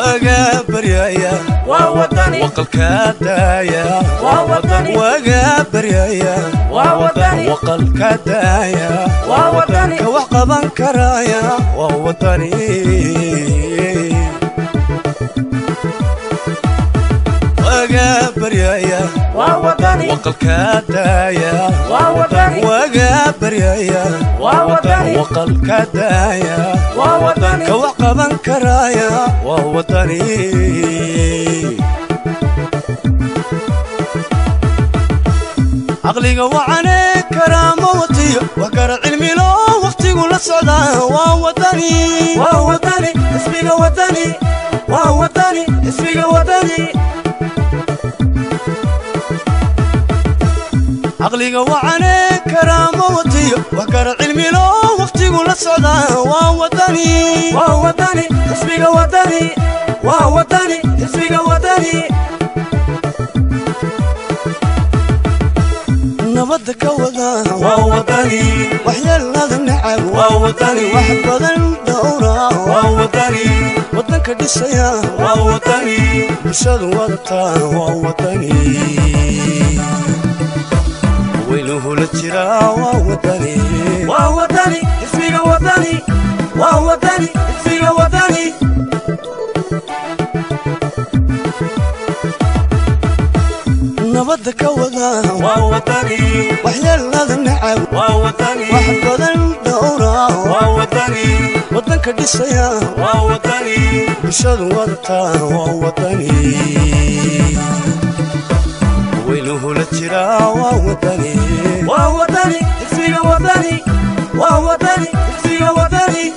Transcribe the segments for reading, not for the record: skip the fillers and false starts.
وقابر يا ووطني وقل كدايا ووطني وقابر يا ووطني وقل كدايا ووطني كوقبا كرايا ووطني وقابر يا ووطني وقل كدايا ووطني وقابر يا ووطني وقل كدايا ووطني كوقبا كرايا ووطني عقلي وعني كرامة وطية وقرأ علمي لو وقتي قول السعودة ووطني ووطني اسمي وطني ووطني اسمي وطني عقلي وعني كرامة وطية وقرأ علمي لو وقتي قول السعودة ووطني ووطني اسمي وطني ووطني اسمي وطني نبضك وذا ووطني وحيال هذا النعم ووطني وحب هذا الدورة ووطني وطنك دسيا ووطني بشاد وضطا ووطني وينه للترا ووطني ووطني اسمي وطني ووطني اسمي وطني نبضك وذا ووطني وحيال هذا النعم ووطني وحب هذا الدورة ووطني وطنك دسيا ووطني بشاد وضطا ووطني وينه للترا ووطني ووطني اسمي وطني ووطني اسمي وطني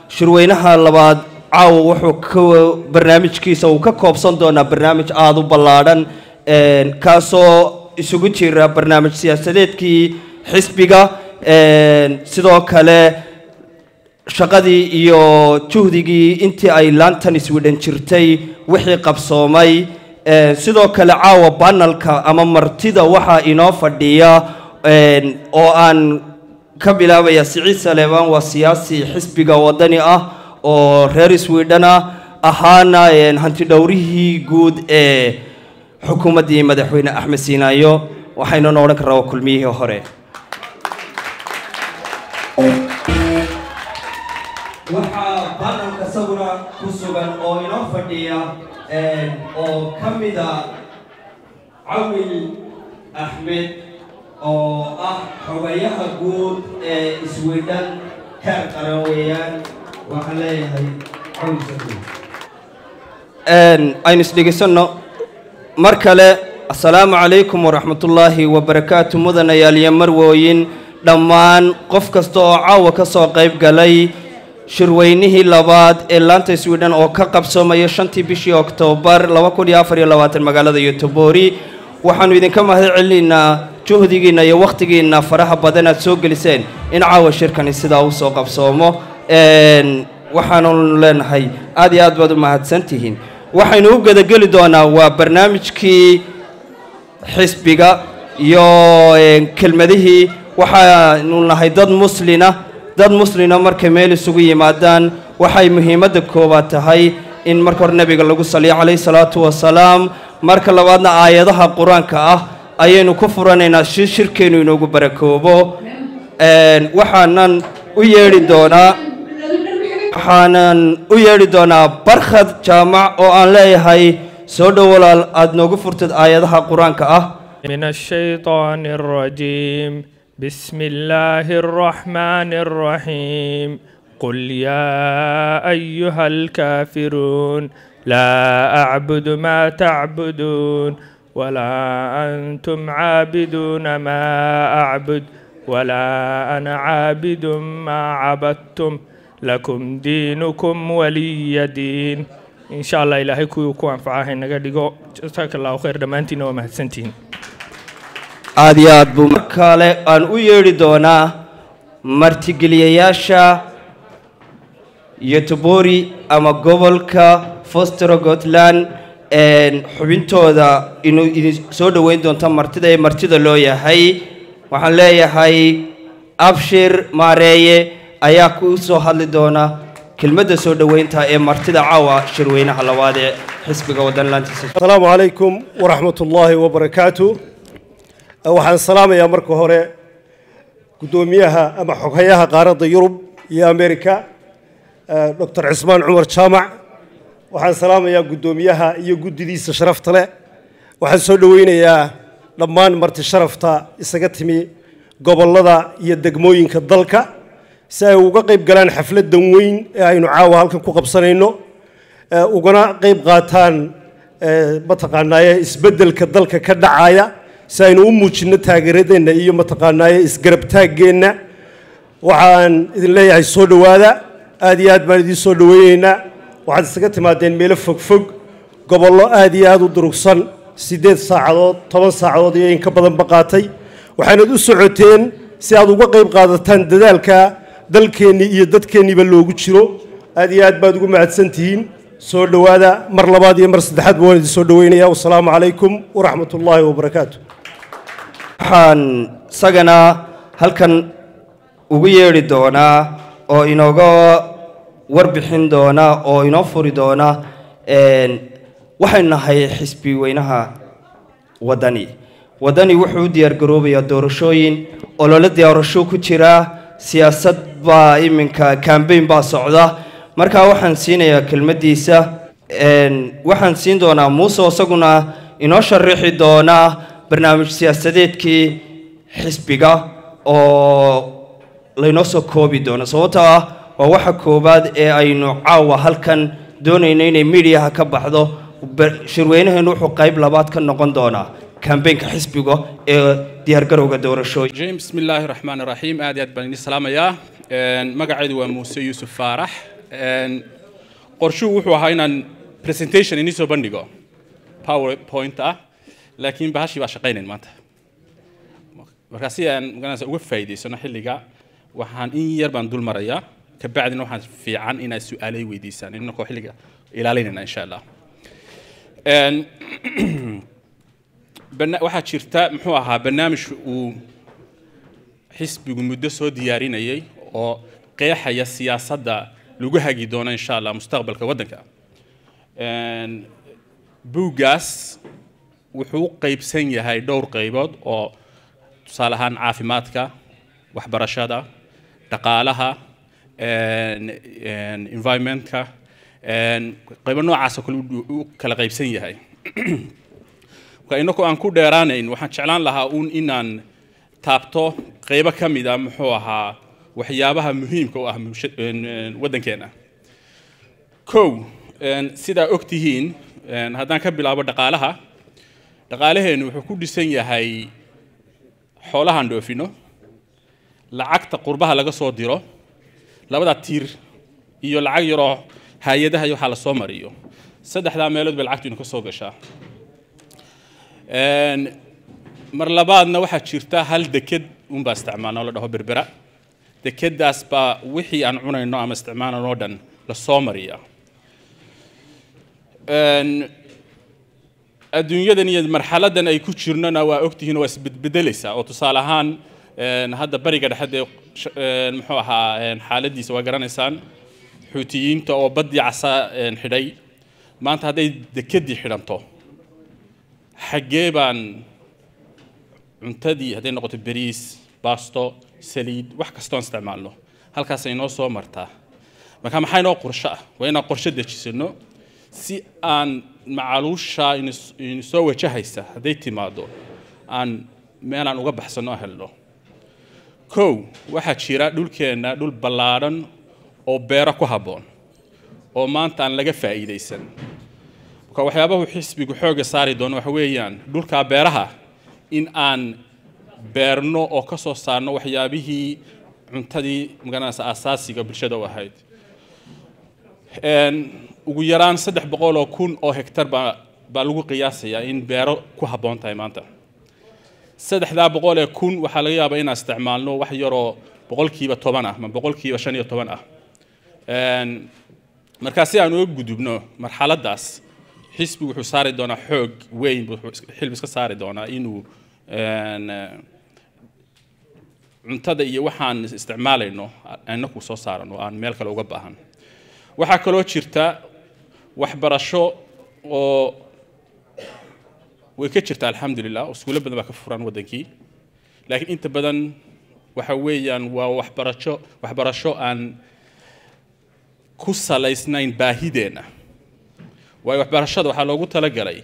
shirweynaha labaad caawa wuxuu barnaamijkiisa uu ka koobsan doonaa barnaamij aad u ballaadhan kaasoo isugu jira barnaamij siyaasadeedkii xisbiga sidoo kale shaqadii iyo juhdigii intii ay London Sweden jirtay wixii qabsoomay sidoo kale caawa panelka ama martida waxa inoo fadhiya oo aan ka bilaabaya Siciid Saleebaan waa siyaasi xisbiga wadani ah oo reer Sweden ahaana hanti dhowrihii guud ee xukuumadii madaxweyne Axmed Siinaayo waxayna noolan karaa kulmiyihii hore waxa panelka sabura ku sugan oo inoo fadhiya oo kamida Awil Ahmed oo ah xogayaha guud ee Sweden heer qaran weeyaan waxaan leeyahay aynu isdhegeysano mar kale assalaamu calaykum waraxmatullaahi wabarakaatu mudanayaal iyo marwooyin dhammaan qof kasta oo caawa ka soo qayb galay shirweynihii labaad ee laanta Sweden oo ka qabsoomay 5 bishii Oktoobar 2024 magaalada Göteborg waxaanu idinka mahadcelinaynaa juhdigiina iyo waqtigiina faraha badan aad soo geliseen in caawa shirkani sida uu soo qabsoomo waxaanu leenahay aad iyo aad baad u mahadsantihiin waxaynu u gadagali doonaa waa barnaamijkii xisbiga iyo kelmadihii waxaanu nahay dad muslina markay meel isugu yimaadaan waxay muhiimadda koobaad tahay in marka hore nabiga lagu saliyo calayhi salaatu wasalaam marka labaadna aayadaha quraanka ah ayaynu ku furanaynaa shirkeenu inoogu barakoobo waxaanan u yeedhi doonaa barkhad jaamac oo aan leeyahay soo dhowalaal aad noogu furtid aayadaha quraanka ah من الشيطان الرجيم بسم الله الرحمن الرحيم قل يا أيها الكافرون لا أعبد ما تعبدون ولا أنتم عابدون ما أعبد ولا أنا عابد ما عبدتم لكم دينكم ولي دين إن شاء الله إلهي كوكو أنفعاه نقدقو جزاك الله خير دمانتين ومهدسنتين aad iyo aad buu mar kale aan u yeedhi doonaa martigeliyayaasha Göteborg ama gobolka Västergötland xubintooda inuu idin soo dhaweyn doonto martida ee martida loo yahay waxaan leeyahay Abshir Maareeye ayaa ku soo hadli doona kelmadda soo dhaweynta ee martida caawa shirweynaha labaad ee xisbiga waddanlaantiisa. Assalaamu calaykum waraxmatullaahi wabarakaatuh. waxaan salaamayaa marka hore gudoomiyaha ama xoghayaha qaaradda Yurub iyo Ameerika Dr. Cismaan Cumar Jaamac waxaan salaamayaa gudoomiyaha iyo guddidiisa sharafta leh waxaan soo dhaweynayaa dhammaan marti sharafta isaga timi gobolada iyo degmooyinka dalka si ay uga qayb galaan xafladan weyn ee aynu caawa halkan ku qabsanayno ugana qayb qaataan mataqaanaaye isbeddelka dalka ka dhacaya si aynu u muujino taageeradeena iyo mataqaanaaye isgarab taaggeena waxaan idin leeyahay soo dhawaada aad iyo aad baan idin soo dhaweynaynaa waxaad isaga timaadeen meelo fogfog gobollo aad iyo aad u durugsan 8 saacadood 10 saacadood iyo in ka badan baqaatay waxaanad u socoteen si aad uga qayb qaadataan dadaalka dalkeenni iyo dadkeenniba loogu jiro aad iyo aad baad ugu mahadsantihiin soo dhawaada mar labaad iyo mar saddexaad waan idin soo dhaweynayaa wassalaamu calaykum waraxmatullaahi wabarakaatuh waxaan isagana halkan ugu yeedhi doonaa oo inooga warbixin doona oo inoo furi doona waxaynu nahay xisbi weynaha waddani wuxuu u diyaargaroobayaa doorashooyin olole doorasho ku jira siyaasad baa iminka campaign baa socda markaa waxaan siinayaa kelmaddiisa waxaan siin doonaa muuse isaguna inoo sharaxi doonaa barnaamij siyaasadeedkii xisbiga oo laynoo soo koobi doono sababtoo ah waa waxa koobaad ee aynu caawa halkan doonayno inay miidiyaha ka baxdo shirweynaheenu wuxuu qayb labaad ka noqon doonaa kambeynka xisbiga ee diyaargarowga doorashooyin. بسم الله الرحمن الرحيم aad aad baan idin salaamayaa magacaydu waa Muuse Yuusuf Faarax qorshuhu wuxuu ahaa inaan presentation inii soo bandhigo PowerPoint ah laakiin bahashi baa shaqaynayn maanta marka si aan uga faa'iideysano xilliga waxaan in yar baan dul marayaa ka bacdina waxaan fiican inaad su'aalay weydiisaan inagoo xilliga ilaalinayna insha Allah waxaa jirta muxuu ahaa barnaamij uu xisbigu muddo soo diyaarinayay oo qeexaya siyaasadda lagu hagi doono insha Allah mustaqbalka waddanka buugaas wuxuu qaybsan yahay dhowr qaybood oo tusaale ahaan caafimaadka waxbarashada dhaqaalaha environmentka qaybo noocaas oo kale uu kala qaybsan yahay marka inagoo aan ku dheeraanayn waxaan jeclaan lahaa inaan taabto qaybo ka mid ah muxuu ahaa waxyaabaha muhiimka u ah waddankeena kow sidaa og tihiin haddaan ka bilaabo dhaqaalaheenu wuxuu ku dhisan yahay xoolahan dhoofino lacagta qurbaha laga soo diro labada tiir iyo lacag yaroo hay'adaha waxa la soo mariyo saddexda meelood bay lacagtu ka soo gashaa mar labaadna waxa jirta hal deked baa isticmaalno la dhaho berbera dekedaas baa wixii aan cunayno ama isticmaalno dhan la soo mariyaa adduunyadan iyo marxaladan ay ku jirnana waa ogtihiin waa isbedbedelaysaa oo tusaale ahaan hadda bariga dhexe muxuu ahaa xaaladiisa waa garanaysaan xuutiyiinta oo badii casa xidhay maanta hadday dekedii xidhanto xaggee baan cuntadii hadday noqoto bariis baasto saliid wax kastoo isticmaalno halkaas ay noo soo martaa marka maxay noo qorshe ah waa inaan qorshe dejisano si aan macaluusha in soo wajahaysa hadday timaado aan meelaan uga baxsano helno kow waxaa jira dhulkeenna dhul ballaaran oo beero ku habboon oo maanta aan laga faa'iidaysan marka waxyaabahu xisbigu xooga saari doono waxa weeyaan dhulka beeraha in aan beerno oo ka soo saarno waxyaabihii cuntadii magaranaysa asaasiga bulshada u ahayd ugu yaraan 300,000 oo hektar baa lagu qiyaasayaa in beero ku habboon tahay maanta 300,000 waxaa laga yaabaa inaan isticmaalno wax yaroo 10% ah ama 15% ah marka si aan uga gudubno marxaladaas xisbigu wuxuu saari doonaa xoog weyn xilbi iska saari doonaa inuu cuntada iyo waxaan isticmaalayno annagu soo saarano aan meel kale uga baahan waxaa kaloo jirta waxbarasho oo way ka jirta alxamdulillah iskuulo badan baa ka furan wadankii laakiin inta badan waxa weeyaan waa waxbarasho aan ku salaysnayn baahideena waayo waxbarashada waxaa loogu talagalay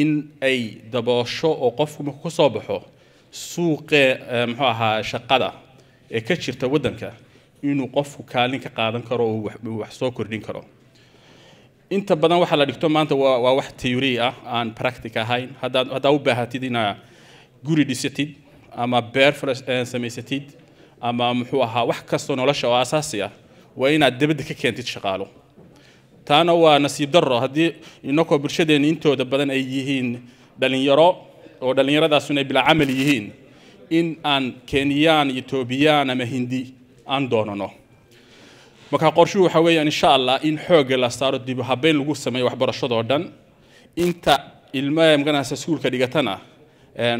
in ay daboosho oo qofku markuu ka soo baxo suuqee muxuu ahaa shaqada ee ka jirta waddanka inuu qofku kaalin ka qaadan karo oo wax soo kordhin karo inta badan waxa la dhigto maanta waa wax theory ah aan practical ahayn haddaa u baahatid inaa guri dhisatid ama beer samaysatid ama muxuu ahaa wax kastoo nolosha oo asaasi ah waa inaad dibadda ka keentid shaqaalo taana waa nasiib darro haddii inakoo bulshadeena intooda badan ay yihiin dhalinyaro oo dhalinyaradaasuna ay bilaa camal yihiin in aan Kenyaan Ethiopian ama Hindi aan doonano marka qorshuhu waxa weeyaan insha Allah in xoog la saaro dib u habeyn lagu sameeyo waxbarashada oo dhan inta ilmaha maganaasa iskuulka dhigatana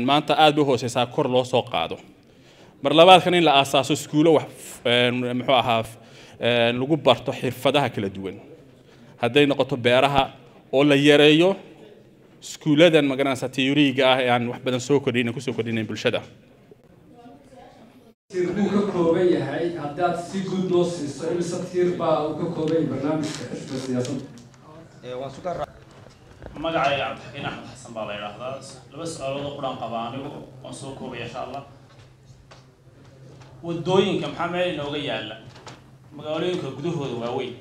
maanta aad bay hooseysaa kor loo soo qaado mar labaad kan in la aasaaso iskuulo wax muxuu ahaa lagu barto xirfadaha kala duwan hadday noqoto beeraha oo la yareeyo iskuuladan maganaasa teoriga ah ee aan wax badan soo kordhinayn ku soo kordhinayn bulshada uu ka kooban yahay haddaad si guud loo siiso imisa tiir baa uu ka kooban yahay barnaamijka xisbiga siyaasadda magacayga cabdixakiin axmed xasan baa la yidhaahdaa laba su-aalood oo quraan qaba anigu waan soo koobaya insha allah wadooyinka maxaa meel inooga yaala magaalooyinka gudahooda waaweyn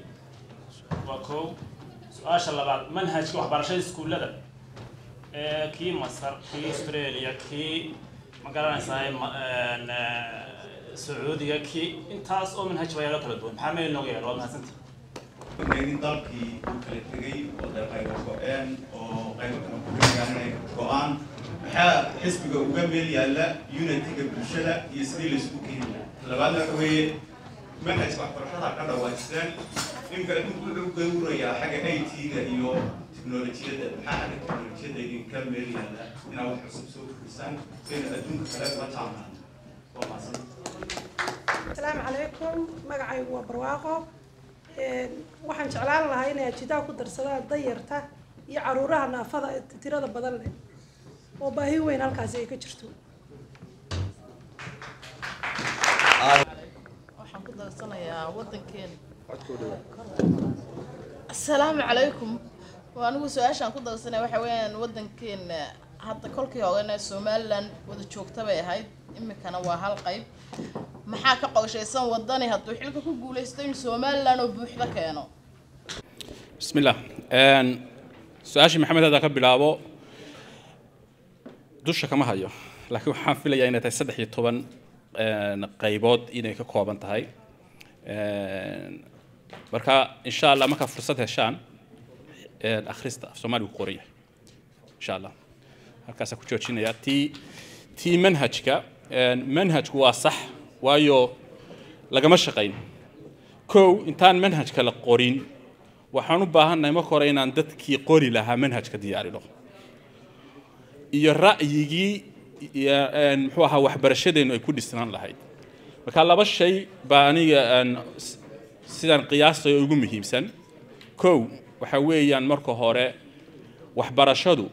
waa koow su-aasha labaad manhajka waxbarashada iskuullada kii masar kii australia kii magaranaysaa sacuudiga kii intaas oo manhaj bayaalo kala duwan maxaa meel inooga yaala waa mahadsantii in dalkii uu kala tegay oo qaybo go'een oo qaybo kala kugaanay go'aan maxaa xisbiga uga meel yaala unity-ga bulshada iyo sidii la isku keeni labaad waxa weeye manhajka waxbarashada ka dhawaajiseen imka adduunku wuxuu gawrayaa xagga IT-ga iyo teknolojiyadda maxaa xagga teknolojiyadda idinka meel yaala inaad wax cusub soo kordhisaan sina adduunka kale uga taabnaan waa mahadsan السلام عليكم magacaygu waa barwaaqo waxaan jeclaan lahaa inay ajidaha ku darsadaan dayarta iyo caruuraha naafada tirada badan leh oo baahi weyn halkaas ay ka jirto waxaan ku darsanayaa wadankeena assalaamu calaykum waa anigu su-aashaan ku darsanaya waxa weeyaan wadankeena hadda kolkii hore Somaliland wada joogta bay ahayd imikana waa hal qayb maxaa ka qorshaysan wadani hadduu xilka ku guuleysto in Somaliland oo buuxda keeno bismillah su-aashii maxamed hada ka bilaabo dusha kama hayo laakiin waxaan filayaa inay tahay 13 qaybood inay ka kooban tahay marka insha Allah marka fursad heshaan akhrista Soomaaliga ku qoraya insha Allah halkaas ku joojinaya tii manhajku waa sax waayo lagama shaqayn kow intaan manhajka la qorin waxaan u baahannahay marka hore inaan dadkii qori lahaa manhajka diyaarino iyo ra'yigii muxuu ahaa waxbarashadeenu ay ku dhisnaan lahayd marka laba shay baa aniga sidaan qiyaastayo ugu muhiimsan kow waxa weeyaan marka hore waxbarashadu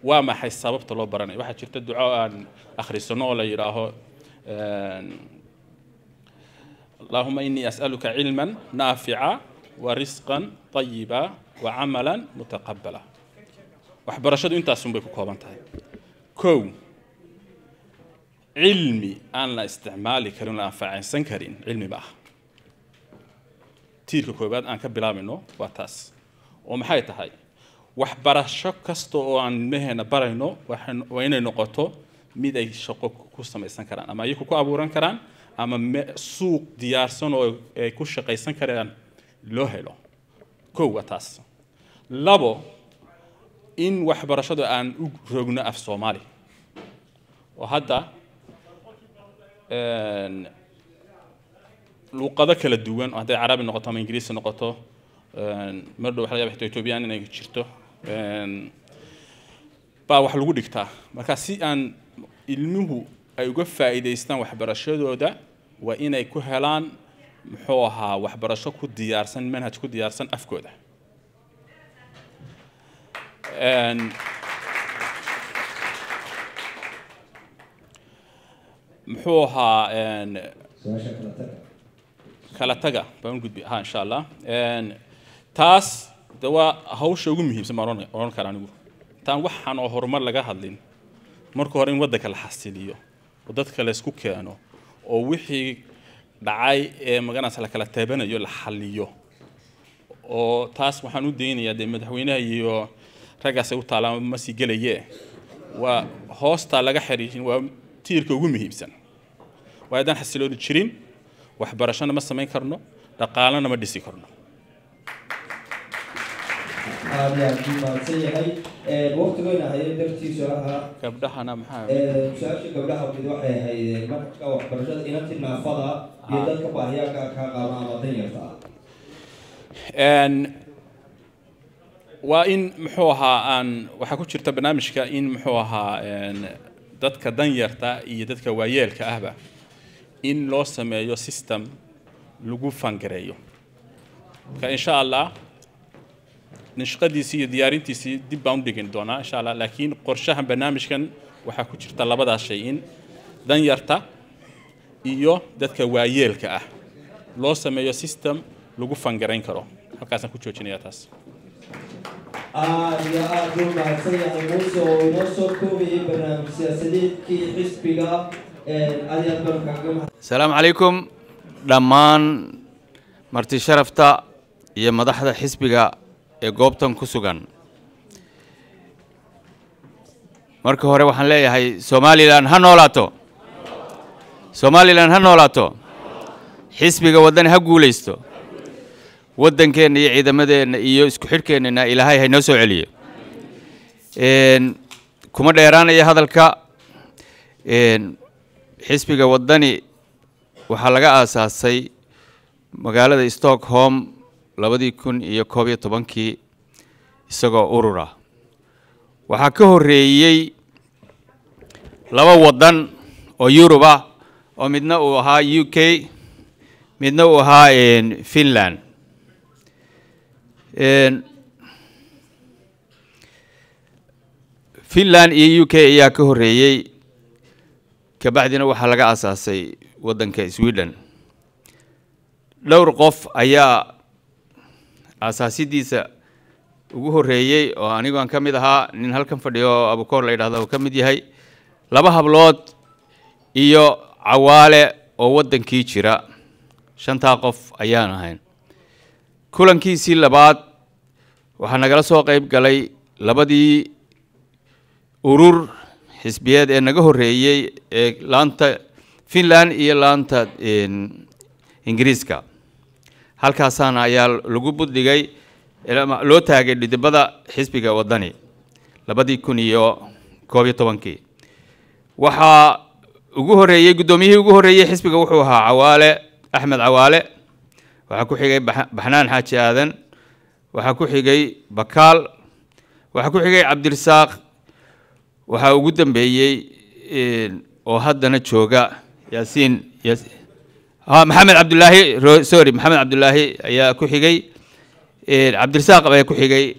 waa maxay sababta loo baranayo waxa jirta duco aan akhrisano oo la yiraaho اللهم إني أسألك علما نافعا ورزقا طيبا وعملا متقبلا waxbarashadu intaas un bay ku kooban tahay kow علمي أنا لا استعمالي كريم لا أنفع كريم علمي بقى تيرك كوباد أنا كبلا منه واتاس ومحيط هاي waxbarasho kasta oo aan meehna barayno waa inay noqoto mid ay shaqo ku samaysan karaan ama ay ku abuuran karaan ama suuq diyaarsan oo ay ku shaqaysan karaan loo helo koow taas labo in waxbarashada aan u rogno af Soomaali oo hadda luqado kala duwan oo hadday Carabi noqoto ama Ingiriisi noqoto mardo waxa laga yaabaa Ethiopian inay jirto baa wax lagu dhigtaa marka si aan ilmuhu ay uga faa'iideystaan waxbarashadooda waa inay ku helaan muxuu ahaa waxbarasho ku diyaarsan manhaj ku diyaarsan afkooda muxuu ahaa kala taga baan gudbi ha insha Allah taas دوا هوش ugu muhiimsan ma oran karaan anigu taan waxaan oo horumar laga hadlin marka hore in waddanka la xasiliyo oo dadka la isku keeno oo wixii dhacay ee maganaas la kala taabanayo la xaliyo oo taas waxaan u deenayaa madaxweynaha iyo ragaas u taalaan ma si galayee waa hoosta laga xiriirin waa tiirka ugu muhiimsan waa idan xasilood jirin waxbarashana ma sameyn karno dhaqaalana ma dhisi karno waqtigeena hayay dartiisa ahaa gabdhahana maxaa su'aasha gabdhaha mid waxay ahayd marka waxbarashada inantii naafada iyo dadka baahiyaha ka qaba ama danyarta waa in muxuu ahaa aan waxa ku jirta barnaamijka in muxuu ahaa dadka danyarta iyo dadka waayeelka ahba in loo sameeyo system lagu fangareeyo ka insha Allah nishqadiisi iyo diyaarintiisi dib baan u dhigin doonaa insha Allah laakiin qorshahan barnaamijkan waxa ku jirta labadaas shay in danyarta iyo dadka waayeelka ah loo sameeyo system lagu fangareyn karo halkaas aan ku joojinayaa taas يا أهل المعسية الموسى ونصر كوبي برنامج سياسيين كي حسبك السلام عليكم دمان مرتي شرفتا يا مدحدا حسبك goobtan ku sugan marka hore waxaan leeyahay Somaliland ha noolaato Somaliland ha noolaato xisbiga wadani ha guuleysto wadankeena iyo ciidamadeena iyo isku xirkeena Ilaahay ha noo soo celiyo kuma dheeraanaya hadalka xisbiga wadani waxa laga aasaasay magaalada Stockholm 2011 isagoo urura waxa ka horeeyay laba wadan oo Yurub ah oo midna uu ahaa UK midna uu ahaa Finland Finland iyo UK ayaa ka horeeyay ka bacdina waxa laga aasaasay wadanka Sweden dhowr qof ayaa asaasidiisa ugu horeeyay oo anigu aan kamid ahaa nin halkan fadhiyo Abukoor la yiraahdo ka mid yahay laba hablood iyo Cawaale oo wadankii jira shanta qof ayaan ahayn kulankiisii labaad waxa nagala soo qayb galay labadii urur xisbiyeed ee naga horeeyay ee laanta Finland iyo laanta Ingiriiska halkaasana ayaa lagu buddigay loo taagay dhidibada xisbiga wadani 2011 waxa ugu horeeyay gudoomiyihii ugu horeeyay xisbiga wuxuu ahaa Cawaale Axmed Cawaale waxa ku xigay Baxnaan Xaaji Aadan waxa ku xigay Bakaal waxa ku xigay Cabdirasaaq waxa ugu dambeeyay oo haddana jooga Yaasiin محمد عبد الله سوري محمد عبد الله يا كحيجي عبد الرزاق يا كحيجي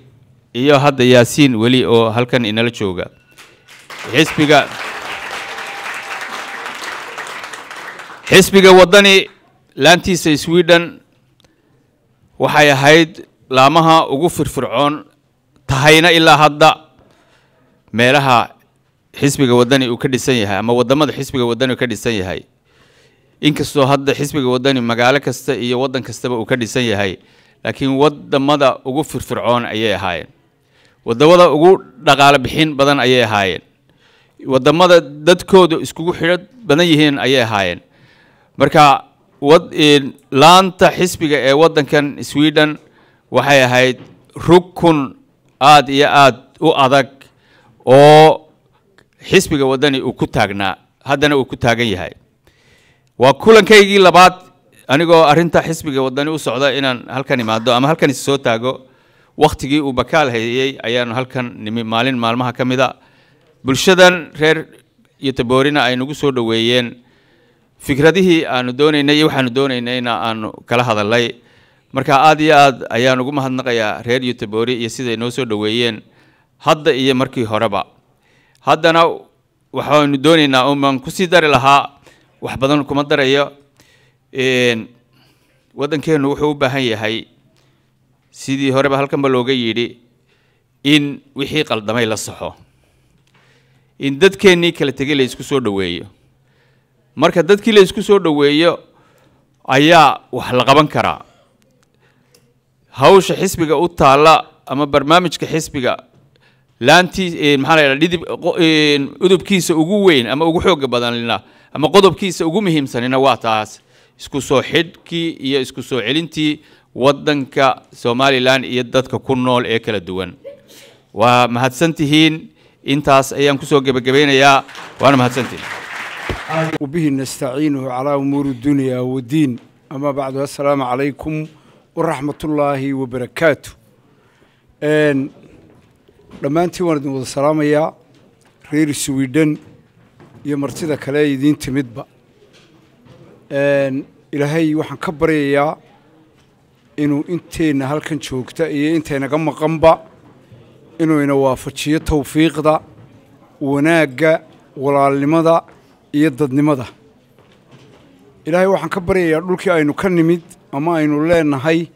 iyo hadda Yaasiin wali oo halkan inala jooga xisbiga wadani laantiisa Sweden waxay ahayd laamaha ugu firfircoon tahayna ilaa hadda meelaha xisbiga wadani uu ka dhisan yahay ama wadamada xisbiga wadani ka dhisan yahay inkastoo hadda xisbiga wadani magaalo kasta iyo wadan kastaba uu ka dhisan yahay laakiin wadamada ugu firfircoon ayay ahaayeen wadamada ugu dhaqaale bixin badan ayay ahaayeen wadamada dadkooda iskugu xidhan badan yihiin ayay ahaayeen marka laanta xisbiga ee wadankan Sweden waxay ahayd rukun aad iyo aad u adag oo xisbiga wadani uu ku taagnaa haddana uu ku taagan yahay waa kulankaygii labaad anigoo arinta xisbiga wadani u socda inaan halkan imaado ama halkan soo taago waqtigii uu bakaal hayay ayaan halkan nimi maalin maalmaha kamida bulshadan reer Göteborgna ay nagu soo dhaweeyeen fikradihii aanu doonaynay iyo waxaanu doonaynayna aanu kala hadalay marka aad iyo aad ayaan ugu mahadnaqayaa reer Göteborg iyo siday noo soo dhaweeyeen hadda iyo markii horeba haddana waxaanu doonaynaa oo ku sii dari lahaa wax badan kuma darayo wadankeenu wuxuu u baahan yahay sidii horeba halkan ba looga yiri in wixii qaldamay la saxo in dadkeenii kala tagay la isku soo dhaweeyo marka dadkii la isku soo dhaweeyo ayaa wax la qaban karaa hawsha xisbiga u taala ama barnaamijka xisbiga laantii maxaa la yiraahdaa udubkiisa ugu weyn ama ugu xoog badan ama qodobkiisa ugu muhiimsanina waa taas isku soo xidhkii iyo isku soo celintii wadanka Somaliland iyo dadka ku nool ee kala duwan waa mahadsantihiin intaas ayaan ku soo gabagabeynayaa waana mahadsantihiin وبه نستعينه على أمور الدنيا والدين أما بعد السلام عليكم ورحمة الله وبركاته لما أنت ورد السلام يا رير السويدن يا مرتدى كلاي دين تمدبا إلهي وحن كبر يا إنه أنت نهال كن شوكتا أنت نجمع قنبا إنه ينوافقشية توفيق دا وناجا ولا لماذا يددنimada ilaahay waxaan ka baryayaa dhulkii aynu ka nimid ama aynu leenahay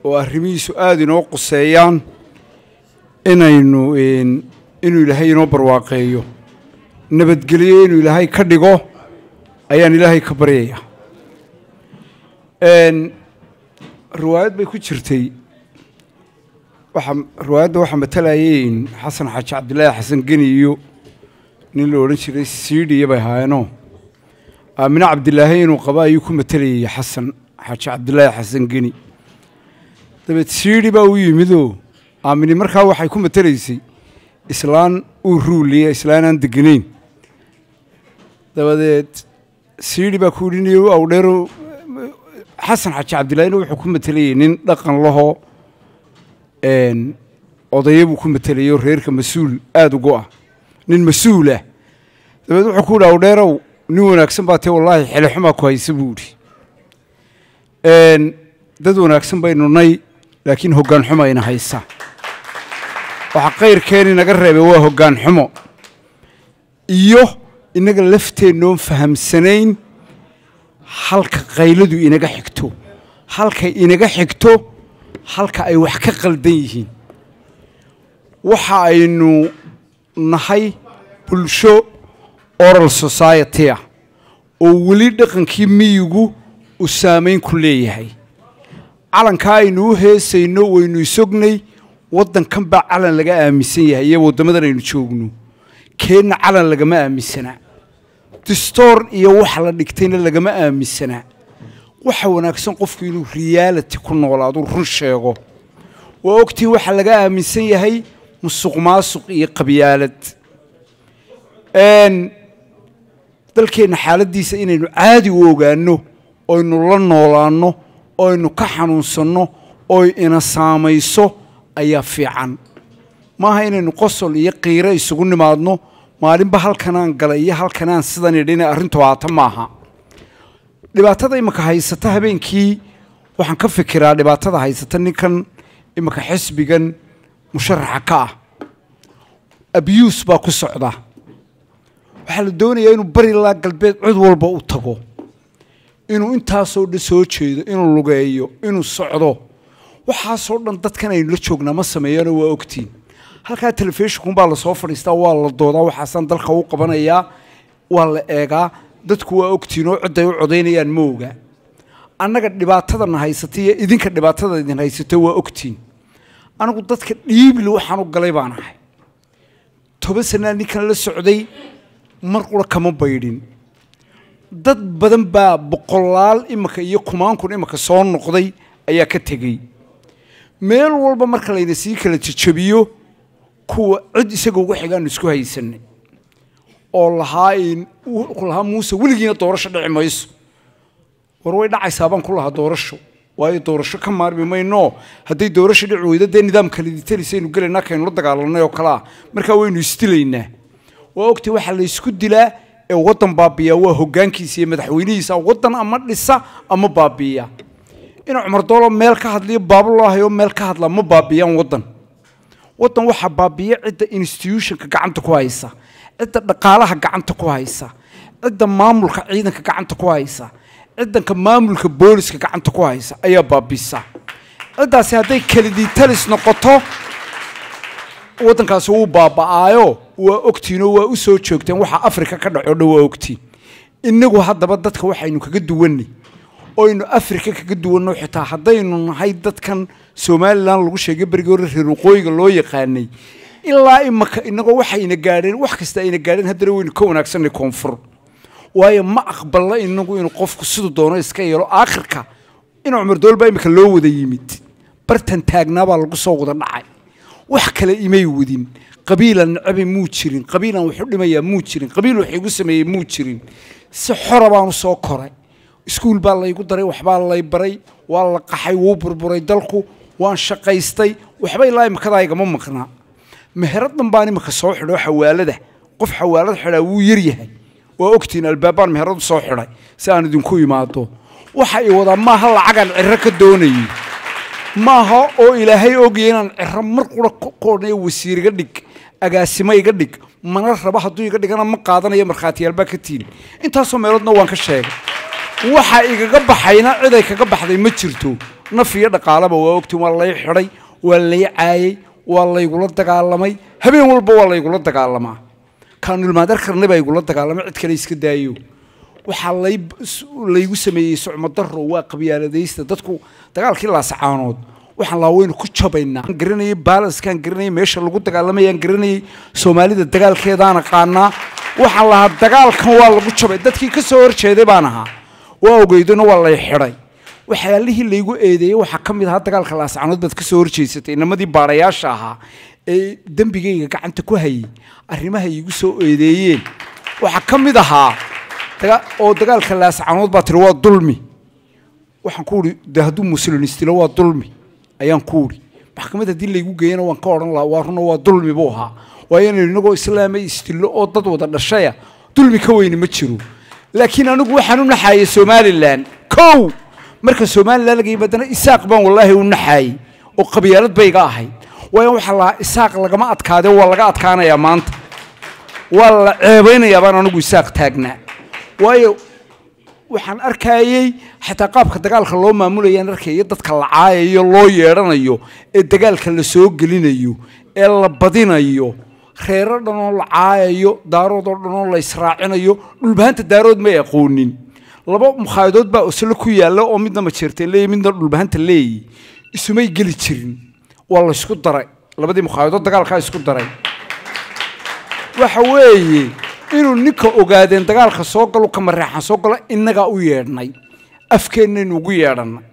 oo arrimihiisu aad inoo quseeyaan inuu ilaahay inoo barwaaqeeyo nabadgeliyo inuu ilaahay ka dhigo ayaan ilaahay ka baryayaa riwaayad bay ku jirtay riwaayadda waxaa matalayeen xasan xaaji cabdilaahi xasan geni iyo nin la oran jiray siidhiye bay haayeenoo aamina cabdilaahi inuu qaba ayuu ku matalayay xasan xaaji cabdilaahi xasan geni dabeed siidhi baa u yimidoo aamini markaa waxay ku matalaysay islaan uu ruuliya islaan aan deganayn dabadeed siidhi baa ku yidhi awdheero xasan xaaji cabdilaahina wuxuu ku matalayay nin dhaqan lahoo odaya buu ku matalayay reerka mas-uul aada ugu ah nin mas-uul ah dabeed wuxuu ku yidhi awdheerow nin wanaagsan baa tee wallaahi xile xumaa ku haysa buu yidhi dad wanaagsan baynu nay laakiin hoggaan xumo ayna haysa waxa qayrkeeni naga reebay waa hoggaan xumo iyo inaga lafteennoon fahamsanayn halka qayladu inaga xigto halkay inaga xigto halka ay wax ka qaldan yihiin waxa aynu nahay bulsho oral society ah oo weli dhaqankii miyigu u saameyn ku leeyahay calanka aynu u heesayno waynu isognay waddankan baa calan laga aaminsan yahay iyo waddamadan aynu joogno keenna calan lagama aaminsana distoor iyo wax la dhigtayna lagama aaminsana waxa wanaagsan qofku inuu reality ku noolaado run sheego waa ogtiin waxa laga aaminsan yahay musuq maasuq iyo qabyaalad dalkeena xaaladiisa inaynu caadi u ogaano oynu la noolaano oynu ka xanuunsanno oy ina saamayso ayaa fiican maaha inaynu qosol iyo qiiro isugu nimaadno maalinba halkanaan galay iyo halkanaan sidan idhina arrintu haata maaha dhibaatada imaka haysata habeenkii waxaan ka fikiraa dhibaatada haysata ninkan imaka xisbigan musharaxa ka ah abuse baa ku socda waxaa la doonayaa inuu bari ilaa galbeed cid walba u tago inuu intaasoo dhan soo jeedo inuu lugeeyo inuu socdo waxaasoo dhan dadkan aynu la joognaa ma sameeyano waa ogtiin halkaa telefishinkun baa lasoo fadhiistaa waa la doodaa waxaasaan dalka u qabanayaa waa la eegaa dadku waa ogtiin oo cid ay u codaynayaan ma oga annaga dhibaatadana haysatay iyo idinka dhibaatada idin haysatay waa ogtiin anigu dadka dhiibli waxaan u galay baan ahay 10 sano ninkan la socday mar qura kama baydhin dad badan baa boqolaal imaka iyo kumaankun imaka soo noqday ayaa ka tegay meel walba marka layna sii kala jajabiyo kuwa cid isaga ugu xigaan isku haysanay oo lahaa muuse weligiina doorasho dhici mayso war way dhacaysaa baan ku lahaa doorasho waayo doorasho ka maarmi mayno hadday doorasho dhici weydo dee nidaamka liditalisaynu gelaynaa kaynu la dagaalanay oo kalaa markaa waynu isdilaynaa waa ogtay waxaa la isku dilaa ee waddan baabiya waa hoggaankiisa iyo madaxweynihiisa waddan ama dhisa ama baabiya inuu cumar doolo meel ka hadliyo baabulaahay oo meel ka hadla ma baabiyaan waddan waxaa baabiya cidda institutionka gacanta ku haysa cidda dhaqaalaha gacanta ku haysa cidda maamulka ciidanka gacanta ku haysa ciddanka maamulka booliska gacanta ku haysa ayaa baabisa ciddaasi hadday kelidii talis noqoto waddankaasi wuu baaba'aayo waa ogtiinoo waa u soo joogteen waxa afrika ka dhaco dhan waa ogtiin innagu haddaba dadka waxaynu kaga duwannay oynu afrika kaga duwanno xitaa haddaynu nahay dadkan somalilan lagu sheegay berigii hore reer waqooyiga loo yaqaanay ilaa imaka innagoo waxayna gaadheen wax kasta ayna gaadheen haddana waynu ka wanaagsanay koonfur waayo ma aqbalna inagu inuu qofku siduu doono iska yeelo aakhirka inuu cumar dool baa imika loo wada yimid bartan taagnaabaa lagu soo wada dhacay wax kale imay wadin qabiilan nacabi muu jirin qabiilan wuxuu dhimayaa muu jirin qabiil wuxuu igu sameeyey muu jirin si xora baanu soo koray iskuul baa laygu daray waxbaa lay baray waa la qaxay wuu burburay dalku waan shaqaystay waxba ilaa imikadaa igama maqnaa meheradan baan imika soo xidho xawaalada qof xawaalad xidhaa wuu yar yahay waa ogtiin albaabaan meheradu soo xidhay si aan idinku imaado waxa ay wadaa maaha lacagaan cirro ka doonayay maaha oo ilaahay ogaya inaan cirro mar qura koodhaya wasiir iga dhig agaasimo iga dhig mana raba hadduu iga dhigana ma qaadanayo markhaatiyaal baa ka tiin intaasoo meeloodna waan ka sheegay waxa igaga baxayna cid ay kaga baxday ma jirto naf iyo dhaqaalaba waa ogtiin waa lay xidhay waa lay caayay waa laygula dagaalamay habeen walba waa laygula dagaalamaa kaanulmaadar karna baa igula dagaalamay cid kale iska daayo waxaa laygu sameeyey socmadaro waa qabyaaladaysta dadku dagaalkii laasacaanood waxaan laa waynu ku jabaynaa garanayay baalaskaan garanayay meesha lagu dagaalamayaan garanayay soomaalida dagaalkeedaan aqaanaa waxaan lahaa dagaalkan waa lagu jabay dadkii ka soo horjeeday baan ahaa waa ogeydona waa lay xidhay waxyaalihii laygu eedeeyey waxaa ka mid ahaa dagaalka laasacaanood baad ka soo horjeysatay inamadii baarayaasha ahaa ee dembigayga gacanta ku hayay arrimaha iigu soo eedeeyeen waxaa ka mid ahaa oo dagaalka laasacaanood baa tiri waa dulmi waxaan ku uri de hadduu muslin istilo waa dulmi ayaan ku uri maxkamad haddii laygu geeyana waan ka odhan lahaa waa runa waa dulmi buu ahaa waayo inaynu inagoo islaamay istilo oo dad wada dhashaya dulmi ka weyni ma jiro laakiin anigu waxaan u naxaayay somalilan kow marka somalilan laga yimaadana isaaq baan wallaahi u naxaayay oo qabyaalad bay iga ahayd waayo waxaa lahaa isaaq lagama adkaade waa laga adkaanayaa maanta waa la ceebaynayaa baan anigu isaaq taagnaa waayo waxaan arkayay xataa qaabka dagaalka loo maamulayaan arkaya dadka la caayayo loo yeedhanayo ee dagaalka la soo gelinayo ee la badinayo reero dhan oo la caayayo daarood oo dhan oo la israacinayo dhulbahanta daarood may aqoonin laba mukhaayadood baa oslo ku yaalla oo midna majeerteen leeyahy midna dhulbahanta leeyahy isumay geli jirin waa la isku daray labadii mukhaayadood dagaalkaa isku daray waxa weeye inuu ninka ogaadeen dagaalka soo galo ka mareexan soo galo innagaa u yeedhnay afkeennaynu ugu yeedhannay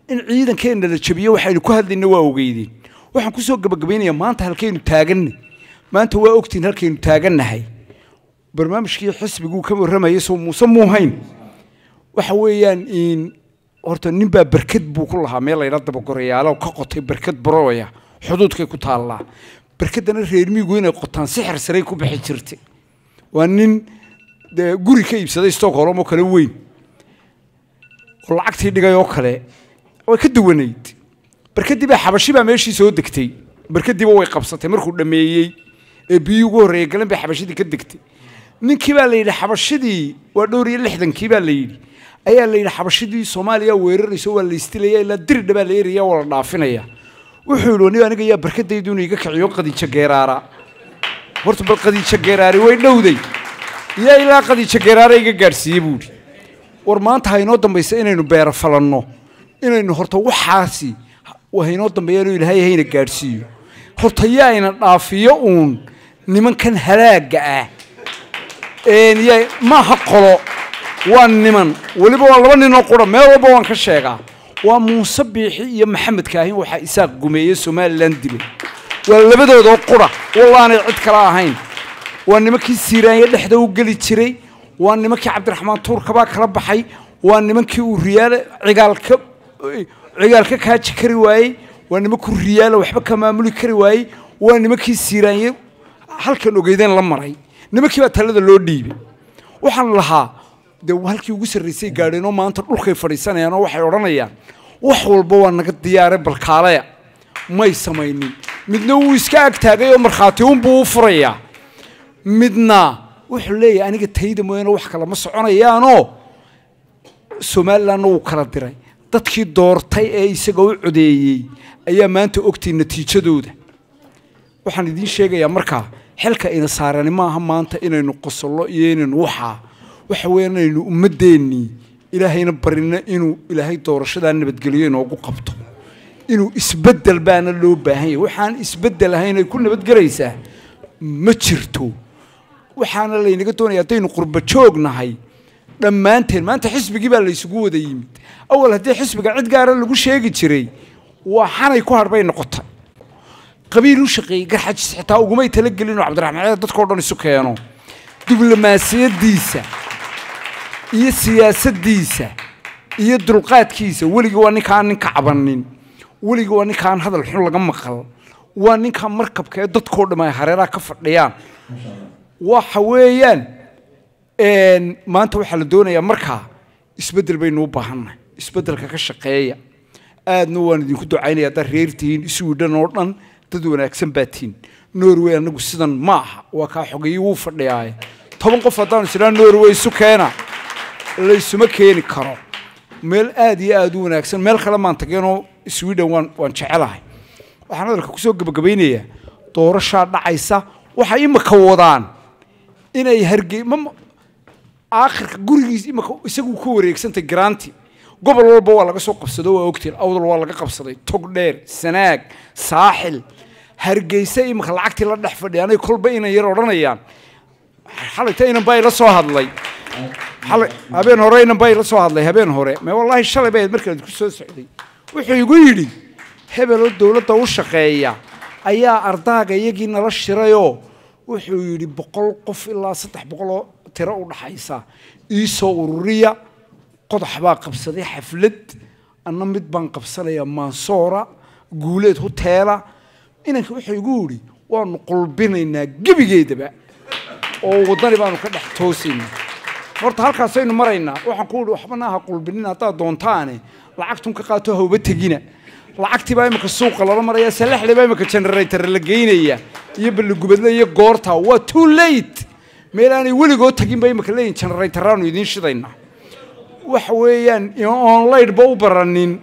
in ciidankeenna la jabiyo waxaynu ku hadlayna waa ogeydeen waxaan ku soo gabagabaynayaa maanta halkaynu taaganay maanta waa ogtiin halkaynu taagannahay barnaamijkii xisbiguu ka warramayay soo muuse muuhayn waxa weeyaan in horta nin baa barkad buu ku lahaa meel layla dabagorayaalo ka qotay barkad barooya xuduudkay ku taallaa barkadana reer miyigu inay qotaan sixir saray ku bixi jirtay waa nin guri ka iibsaday Stockholm oo kale weyn oo lacagtii dhigay oo kale way ka duwanayd barkadii baa xabashi baa meeshii soo degtay barkadii way qabsatay markuu dhameeyay ee biyo ugu horeeyay galan bay xabashidii ka degtay ninkii baa la yidhi xabashidii waa dhowr iyo 60kii baa la yidhi ayaa la yidhi xabashidii Soomaaliya weerarayso waa la istilayay ilaa dirdha baa la yeeraya wala dhaafinaya wuxuu yidhi aniga aniga yaa barkadaydu inuu iga kiciyo qadiijo geeraara horta bal qadiijo geeraari way dhowday yaa ilaa qadiijo geeraara iga gaadhsiiyey buu yidhi war maanta ha inoo dambaysa inaynu beero falanno inaynu horta waxaasi waa inoo dambeeya inuu ilaahay hayna gaadhsiiyo horta yaa ina dhaafiyo uun nimankan halaaga ah yaa maaha qolo waa niman weliba waa laba ninoo qura meel walba waan ka sheegaa waa muuse biixi iyo maxamed kaahin waxaa isaaq gumeeye somalilan dilay waa labadoodoo qura wallaanay cid kale ahayn waa nimankii siiraanya dhexda u geli jiray waa nimankii cabdiraxmaan tuurkabaa kala baxay waa nimankii uu riyaale cigaalka kaaji kari waayey waa nimankuu riyaale waxba ka maamuli kari waayey waa nimankii siiraanye halkan ogeydeen la maray nimankii baa talada loo dhiibay waxaan lahaa dee halkii ugu sarraysay gaadheenoo maanta dhulkay fadhiisanayaan oo waxay odhanayaan wax walba waa naga diyaare balkaalaya may samaynin midna wuu iska agtaagay oo markhaati unbuu u furayaa midna wuxuu leeyahay aniga tayda mooyaane wax kale ma soconayaanoo somalilandna wuu kala diray dadkii doortay ee isaga u codeeyey ayaa maanta ogtay natiijadooda waxaan idiin sheegayaa markaa xilka ina saarani maaha maanta inaynu qosollo iyo inaynu waxa weeyaan inaynu ummadeennii ilaahayna barina inuu ilaahay doorashadaa nabadgeliyo inoogu qabto inuu isbeddel baana loo baahan yahay waxaan isbeddel ahayn ay ku nabadgelaysaa ma jirto waxaana laynaga doonaya haddaynu qurba joognahay dhammaanteen maanta xisbigii baa laysugu wada yimid awal haddii xisbiga cid gaara lagu sheegi jiray waa xanay ku hadh bay noqotay qabiil u shaqeeyey garxajis xitaa ugumay talagelin oo cabdiraxmaan dadkao dhan isu keeno diblomaasiyaddiisa iyo siyaasaddiisa iyo dulqaadkiisa weligii waa ninkaan ninka cabanin weligii waa ninkaan hadal xun laga maqal waa ninkaan markabka ee dadkoo dham ay hareeraha ka fadhiyaan waxa weeyaan maanta waxaa la doonayaa markaa isbeddel baynu u baahannahay isbeddelka ka shaqeeya aadna waan idinku ducaynaya haddaad reertihiin iswiidhan oo dhan dad wanaagsan baa tihiin norway annagu sidan ma aha waa kaa xogeeyey wuu fadhiyaaye 10 qof haddaanu isnaa norway isu keena laysuma keeni karo meel aad iyo aad u wanaagsan meel kale maan tageenoo sweden waan jecelahay waxaan hadalka kusoo gabagabaynayaa doorashaa dhacaysa waxay imaka wadaan inay aakhirka gurigiis imaka isagu ku wareegsantay garaanti gobol walba waa laga soo qabsado waa ogtiin awdal waa laga qabsaday tog dheer sanaag saaxil hargeysa imaka lacagtii la dhex fadhiyaanay kolba inay yar odhanayaan xalayta inan baa ila soo hadlay habeen hore inan baa ila soo hadlay habeen hore ma wallaahi shalay baa markaad ku soo socday wuxuu igu yidhi hebeloo dowladda u shaqeeya ayaa ardaaga iyagii nala shirayoo wuxuu yidhi 100 qof ilaa 300 oo tiro u dhaxaysa ii soo ururiya qodax baa qabsaday xaflad anna mid baan qabsanayaa mansoora guuleed hoteela inanka wuxuu igu yidhi waanu qulbinaynaa gebigeedaba oo wadani baanu ka dhex toosaynaa horta halkaasaynu maraynaa waxaan ku yidhi waxbana ha qulbinin haddaad doontaane lacagtun ka qaato hawba tegina lacagtii baa imika suuqa lala maraya salaxle baa imika generator la geynaya iyo balligubadle iyo goorta waa too late meel aanay weligoo tagin baa imika leeyihin generatorraanu idiin shidaynaa waxa weeyaan on laydhba u baranin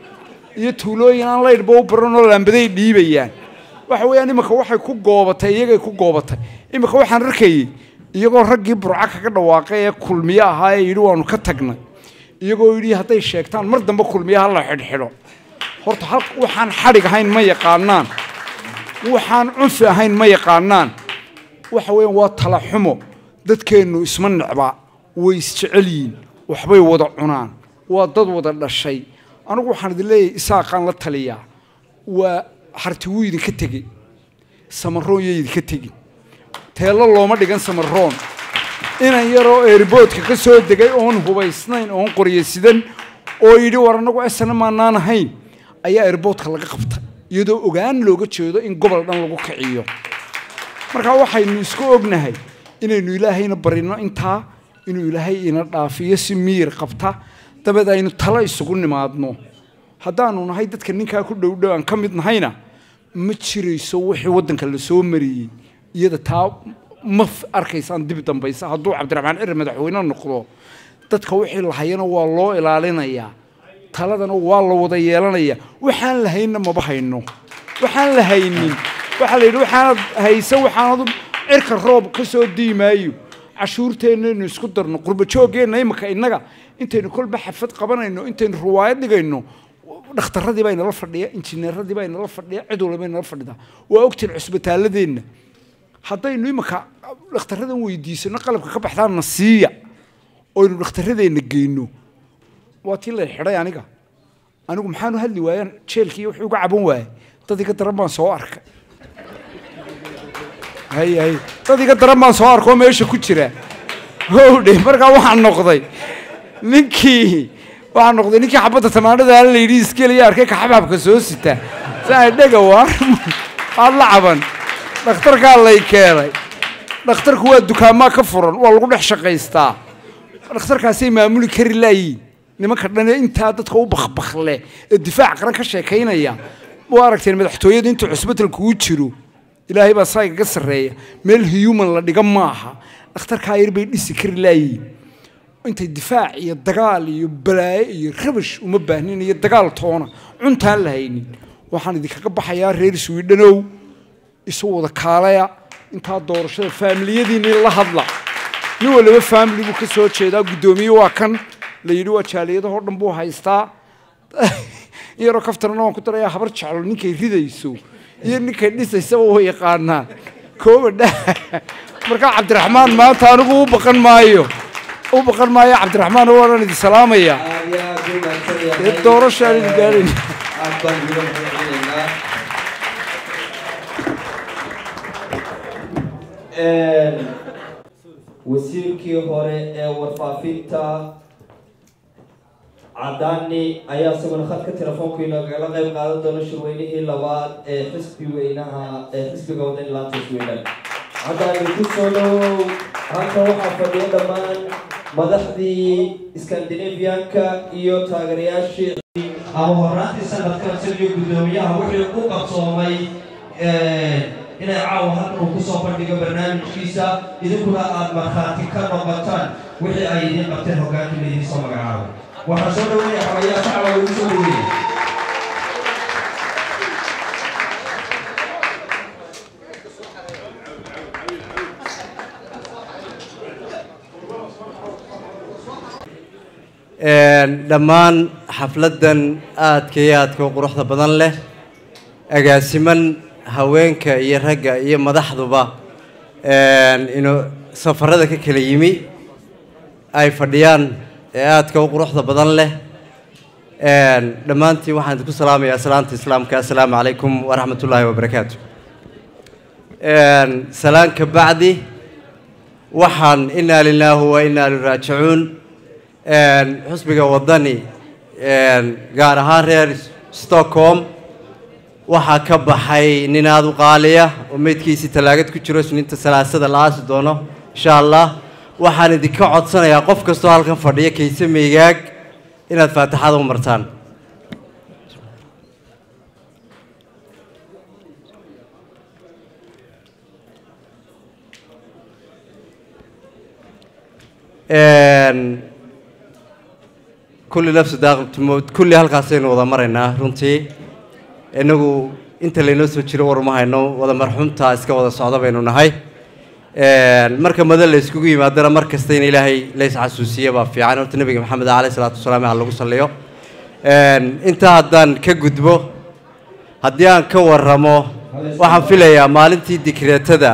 iyo tuulooyin aan laydhba u baranoo laambaday dhiibayaan waxa weeyaan imika waxay ku goobatay iyagay ku goobatay imika waxaan arkayay iyagoo raggii burca kaga dhawaaqay ee kulmiye ahaa ee yidhi waanu ka tagnay iyagoo yidhi hadday sheegtaan mar dambe kulmiye ha la xidhxidho horta waxaan xadhig ahayn ma yaqaanaan waxaan cunfi ahayn ma yaqaanaan waxa weeyaan waa tala xumo dadkeennu isma necba way isjecel yihiin waxbay wada cunaan waa dad wada dhashay anigu waxaan idin leeyahay isaaqaan la taliyaa waa harti wuu idinka tegey samaroon yay idinka tegin teello looma dhigan samaroon inan yaroo airboodka ka soo degay oon hubaysnayn oon qoryo sidan oo yidhi war annagu esana maanaan ahayn ayaa airboodka laga qabtay iyadoo ogaan looga jeedo in gobol dhan lagu kiciyo marka waxaynu isku ognahay inaynu ilaahayna barino intaa inuu ilaahay ina dhaafiyo si miyir qabta dabeed aynu talo isugu nimaadno haddaanu nahay dadka ninkaa ku dhowdhow aan ka mid nahayna ma jirayso wixii waddanka la soo mariyey iyada taa ma arkaysaan dib dambaysa hadduu cabdiraxmaan ciri madaxweyne noqdo dadka wixii lahayana waa loo ilaalinayaa taladana waa la wada yeelanayaa waxaan lahaynna maba hayno waxaan la haynin waxa la yidhi waxaanad haysan waxaanad cirka roob ka soo diimaayo cashuurteenna inuu isku darno qurba joogeenna imika innaga intaynu kolba xafad qabanayno intaynu ruwaayad dhigayno dhakhtarradii baa inala fadhiya injineeradii baa inala fadhiya cid walba inala fadhida waa ogtiin cusbitaaladeenna haddaynu imika dhakhtarradan weydiisano qalabka ka baxdaanna siiya oynu dhakhtarradeenna geyno waa tii la xidhay anigu maxaanu hadli waayaan jeelkii wuxuu uga caban waayay dad iga daran baan soo arkay hay dad iga daran baan soo arkoo meesha ku jira howdhe markaa waxaan noqday ninkii xabadda tamaandhada la yidhi iskeliya arkay kaxabxabka soo sita saa dhega waa aad la caban dhakhtarkaa lay keenay dhakhtarku waa dukaamaa ka furan waa lagu dhex shaqaystaa dhakhtarkaasay maamuli kari laayiin nimanka dhan intaa dadka u bakbakle ee difaac qaran ka sheekaynaya waa aragteen madaxtooyada intuu cusbitalku u jiro ilaahay baa saa igaga sarreeya meel human la dhiga maaha dhakhtarkaa yar bay dhisi kari laayiin intay difaac iyo dagaal iyo balaayo iyo rabash uma baahnin iyo dagaal toona cuntaan la haynin waxaan idinkaga baxayaa reer Swidhanow isu wada kaalaya intaa doorashada faamiliyadiina la hadla nin walba family buu ka soo jeedaa gudoomiye waa kan la yidhi waa jaaliyadaha dhan buu haystaa yaro kaftarna waan ku darayaa habar jecel ninkay ridayso iyo ninkay dhisaysa oo yaqaanaa koobadha marka Cabdiraxmaan maanta anigu u baqan maayo Cabdiraxmaan waan idin salaamaya doorashada gaarin wasiirkii hore ee warfaafinta عداني أيها سبنا خدك تلفون كينا قال غير قادة دون شروينه لبعض حسبي وينها حسبي قودين لا تسوينا عداني كسولو هذا وحفظ يدمان مدحدي إسكندنافيانكا إيو تاغرياشي أو هرانتي سنة كنسليو قدومية وحي قوقع صومي إن عاو هاتو كسو فردق برنامج كيسا إذا كنا آد مرخاتي كنوغتان وحي أيدين قبتين هقاك اللي سومك عاو وحصلوا لي حوالي شعب ويسوي dhammaan xafladan aadka quruxda badan leh agaasiman haweenka iyo ragga iyo madaxduba inuu safarada ka kala yimi ay fadhiyaan aadka quruxda badan leh dhammaantii waxaan ku salaamayaa salaanta islaamka assalaamu calaykum waraxmatullaahi wabarakaatu salaanka bacdi waxaan inaa lilaahi wa inaa ilaihi raajicuun xusbiga wadani gaar ahaan reer Stockholm waxaa ka baxay nin aad u qaaliya oo meydkiisii talaagad ku jiro isniinta salaasada la aasi doono insha allah waxaan idinka codsanayaa qof kastoo halkan fadhiya kayse meegaag inaad faataxada u martaan kulli nafsi daaqibtu mawt kulli halkaasaynu wada maraynaa runtii inagu inta laynoo soo jiro war uma hayno wada marxuumta iska wada socda baynu nahay marka madal la iskugu yimaadana mar kasta in ilaahay leys xasuusiyo baa fiican horta nabiga maxamed alayhi salaatu wasalaam ha lagu saliyo inta haddaan ka gudbo haddii aan ka warramo waxaan filayaa maalintii dikreetada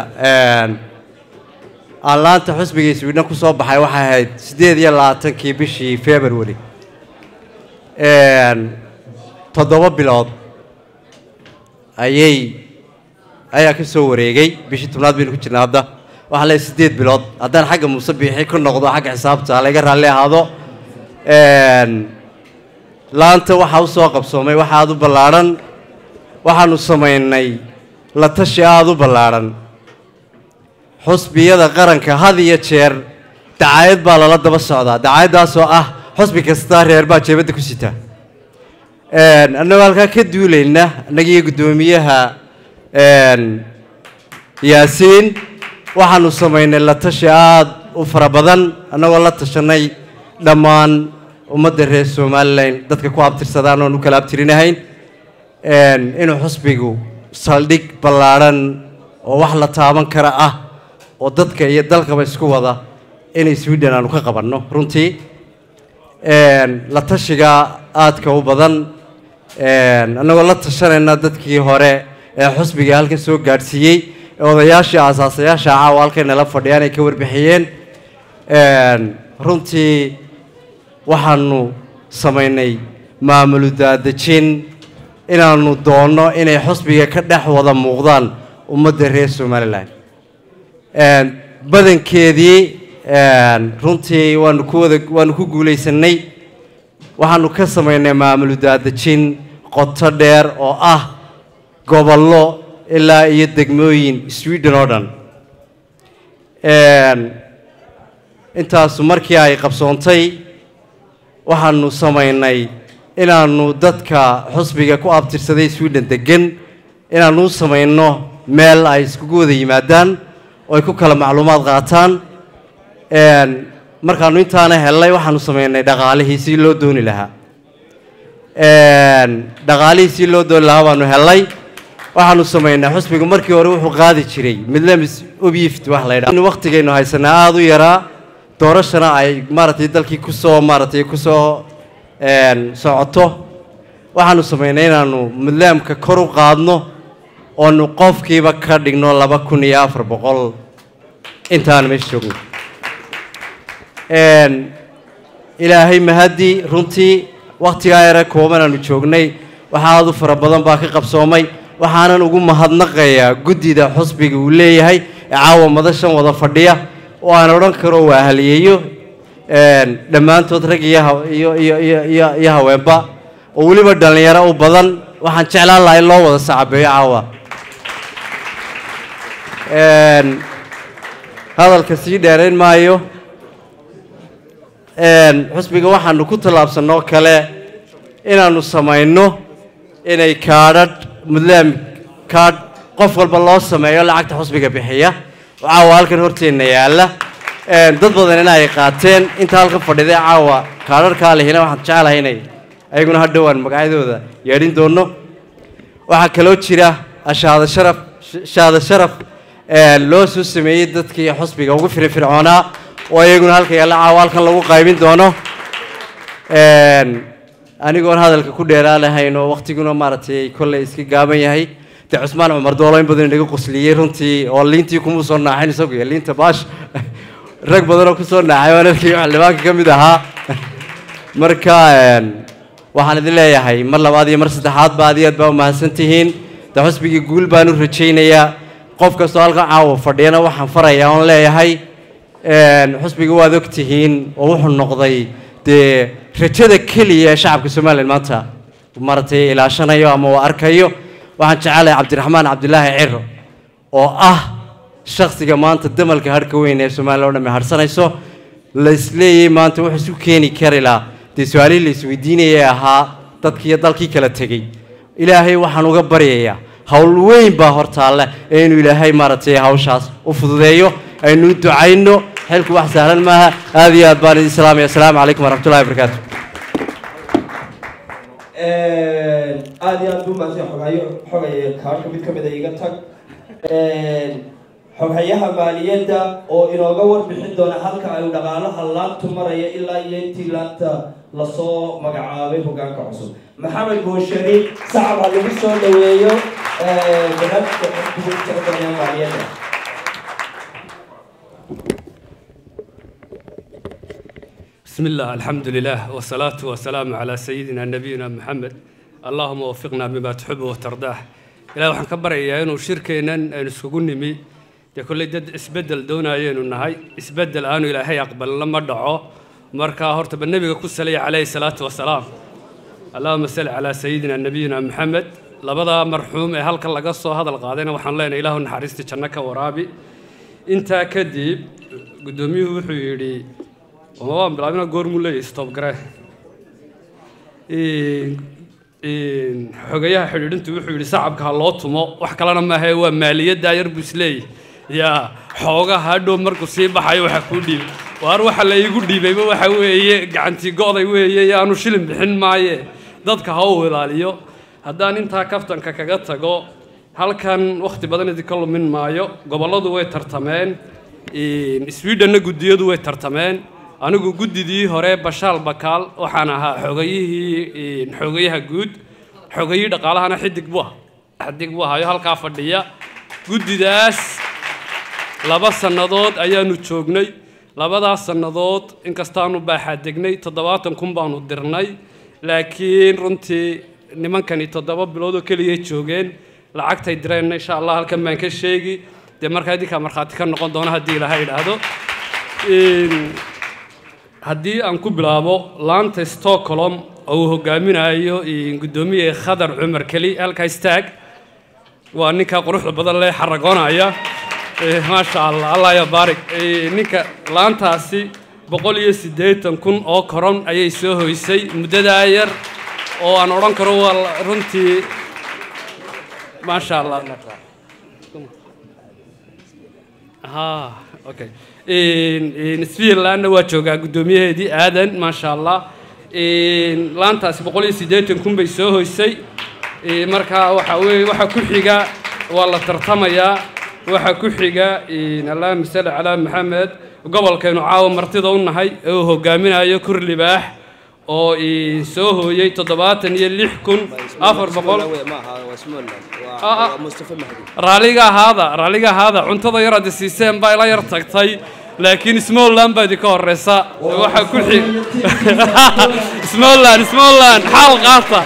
aan laanta xusbiga Sweden ku soo baxay waxay ahayd 28 bishii February 7 bilood ayaa ka soo wareegay bishii 10aad baynu ku jirnaa hadda waxa la 8 bilood haddaan xagga musabbixi ku noqdo xagga xisaabta laga raalli ahaado laanta waxa uu soo qabsoomay waxa aad u ballaaran waxaanu sameynay la tashi aad u ballaaran xusbiyada qaranka had iyo jeer dacaayad baa lala daba socdaa dacaayadaas oo ah xusbi kasta reer baa jeebada ku sita annagoo halkaa ka duulayna annagiyo guddoomiyaha yaasiin waxaanu samaynay la tashi aad u fara badan annagoo la tashanay dhammaan ummadda reer Somaliland dadka ku abtirsadaan oon u kala abtirinahayn inuu xusbigu saldhig ballaaran oo wax la taaban kara ah oo dadka iyo dalkaba isku wada inay Sweden aanu ka qabanno runtii la tashiga aadka u badan annagoo la tashanayna dadkii hore ee xusbiga halkan soo gaarsiiyey odayaashii asaasayaasha caawa halkan nala fadhiyaan ay ka warbixiyeen runtii waxaanu samaynay maamul daadajin inaanu doonno inay xusbiga ka dhex wada muuqdaan ummadda reer Somaliland badankeedii runtii waanu ku guulaysanay waxaanu ka samaynay maamul daadajin qoto dheer oo ah gobollo ilaa iyo degmooyin Sweden oo dhan intaasu markii ay qabsoontay waxaanu samaynay inaanu dadka xusbiga ku abtirsaday Sweden degan inaanu samayno meel ay iskugu wada yimaadaan oo ay ku kala macluumaad qaataan markaanu intaana helay waxaanu samaynay dhaqaalihii si loo dooni lahaa baanu helay waxaanu samaynay xusbiga markii hore wuxuu qaadi jiray midlamis obyift wax la yiraahdo waqtigeenu haysanaa aad u yaraa doorashana ay maartay dalkii ku soo socoto waxaanu samaynay inaanu midlaamka kor u qaadno oo nu qofkiiba ka dhigno 2400 intaan meesha joogno ilaahay mahadi runtii waqtiga yar kooban aanu joognay waxa aad u fara badan baa ka qabsoomay waxaanan ugu mahadnaqayaa guddida xusbiga uu leeyahay caawa madashan wada fadhiya oo aan oran karo waa haliyeeyo dhammaantood rag iyo haweenba oo weliba dhalinyaro u badan waxaan jeclaan lahaa in loo wada saacabeeyo caawa hadalka sii dheerayn maayo xusbiga waxaanu ku tallaabsanoo kale inaanu samayno inay kaadhadh mudlaam kaadh qof walba loo sameeyo lacagta xusbiga bixiya caawa halkan horteenna yaalla dad badan in ay qaateen inta halkan fadhiday caawa kaadhadhkaa lehina waxaan jecelahay inay ayaguna hadhow aan magacyadooda yeedhin doonno waxaa kaloo jira shahaado sharaf loo soo sameeyey dadkii xusbiga ugu firfircoonaa oo iyaguna halka yaalla caawa halkan lagu qaybin doono anigoon hadalka ku dheeraa lahayn oo waqtiguna maaragtay kolley iska gaaban yahay de Cusmaan Cumar Doolo in badan inaga qosliyey runtii oo liintii kuma soo naaxin isagu iyo liinta baash rag badan oo ku soo naaxay oo dadkii xildhibaanka ka mid ahaa marka waxaan idin leeyahay mar labaad iyo mar saddexaad aad baa u mahadsantihiin de xusbigii guul baan u rajaynayaa qof kastoo halkan caawa fadhiyana waxaan farayaa oon leeyahay xusbiga waad ogtihiin oo wuxuu noqday dee rajada keliya ee shacabka Soomaaliland maanta maartay ilaashanayo ama uu arkayo waxaan jecelahay Cabdiraxmaan Cabdilaahi Ciro oo ah shakhsiga maanta damalka harka weyn ee Soomaaliland oo dhan harsanayso la isleeyay maanta wuxuu isu keeni karaa dee su'aalaha la isweydiinayay ahaa dadkii dalkii kala tagay ilaahay waxaan uga baryayaa hawl weyn baa hortaale inuu ilaahay maartay hawshaas u fududeeyo aynu ducayno xilku wax sahlan maaha aad iyo aad baan idin salaamay assalaamu calaykum waraxmatullaahi wabarakaatu aad iyo aad buu maashay xogaya kaarka mid ka mid ah iga tag xoghayaha maaliyadda oo inooga warbixin doona halka ay dhaqaalaha laabtu maraya ilaa iyo intii laabta lasoo magacaabay hoggaanka cusub maxamed booshari sacab ha lagu soo dhaweeyo barnaamijka xoghayaha maaliyadda بسم الله الحمد لله والصلاة والسلام على سيدنا نبينا محمد اللهم وفقنا بما تحب وترضاه إلى وحن كبر إنه شركنا نسكون نمي كل دد إسبدل دونا إنه نهاي إسبدل آنو إلى هي أقبل لما دعاه مركا هرت بالنبي كسلي عليه الصلاة والسلام اللهم صل على سيدنا نبينا محمد لبضا مرحوم هلك الله قصه هذا القاضي وحن لنا إله نحرست جنك ورابي أنت كذب قدومي وحيري وما بلعبنا قرمولة يستوب كره حقيقة حلوين توحي صعب كهالات وما وحكلنا ما هو مالية داير بسلي يا حاجة هادو مركزي بحي وحكودي وأروح على يقولي بيبي وحوي عنتي قاضي ويا يا أنو شلم بحن معي ضد كهو هذاليو هدان أنت كفتن ككجت جو halkan waqti badan idinka lumin maayo gobolladu way tartameen Sweden guddiyadu way tartameen anigu guddidii hore Bashaal Bakaal waxaan ahaa xogayaha guud xogayii dhaqaalahana xidig buu ahaa halka fadhiya guddidaas 2 sanadood ayaanu joognay labadaas sanadood inkastaanu baaxa degnay 70,000 baanu dirnay laakiin runtii nimankani 7 bilood oo kaliya joogeen lacagtay direen insha Allah halkan baan ka sheegi de markaa idinka marxaati ka noqon doona hadii Ilaahay yiraahdo haddii aan ku bilaabo laanta Stockholm oo hogaaminayo gudoomiye Khadar Cumar Kali halka istaag waa ninka quruxda badan leh xaragoonaya ما شاء الله الله يبارك نيكا لانتاسي 180,000 oo koron ayay soo hoysay muddada yar oo aan oran karo runtii ما شاء الله ها اوكي نسبيا لأنه واجوغا قدوميهدي آدن ما شاء الله laantaasi 180,000 bay soo hoysay marka waxa ku xiga waa la tartamayaa waxa ku xiga Allahumma salli ala Muhammad gobolkeenu caawa martida u nahay oo hogaaminayo Kurlibaax oo soo hooyay 76,400 raaliga hada cuntada yar aad siiseen baa ila yar tagtay laakiin Smallland baa idinka horeysa waxa ku xig Smallland xal qaata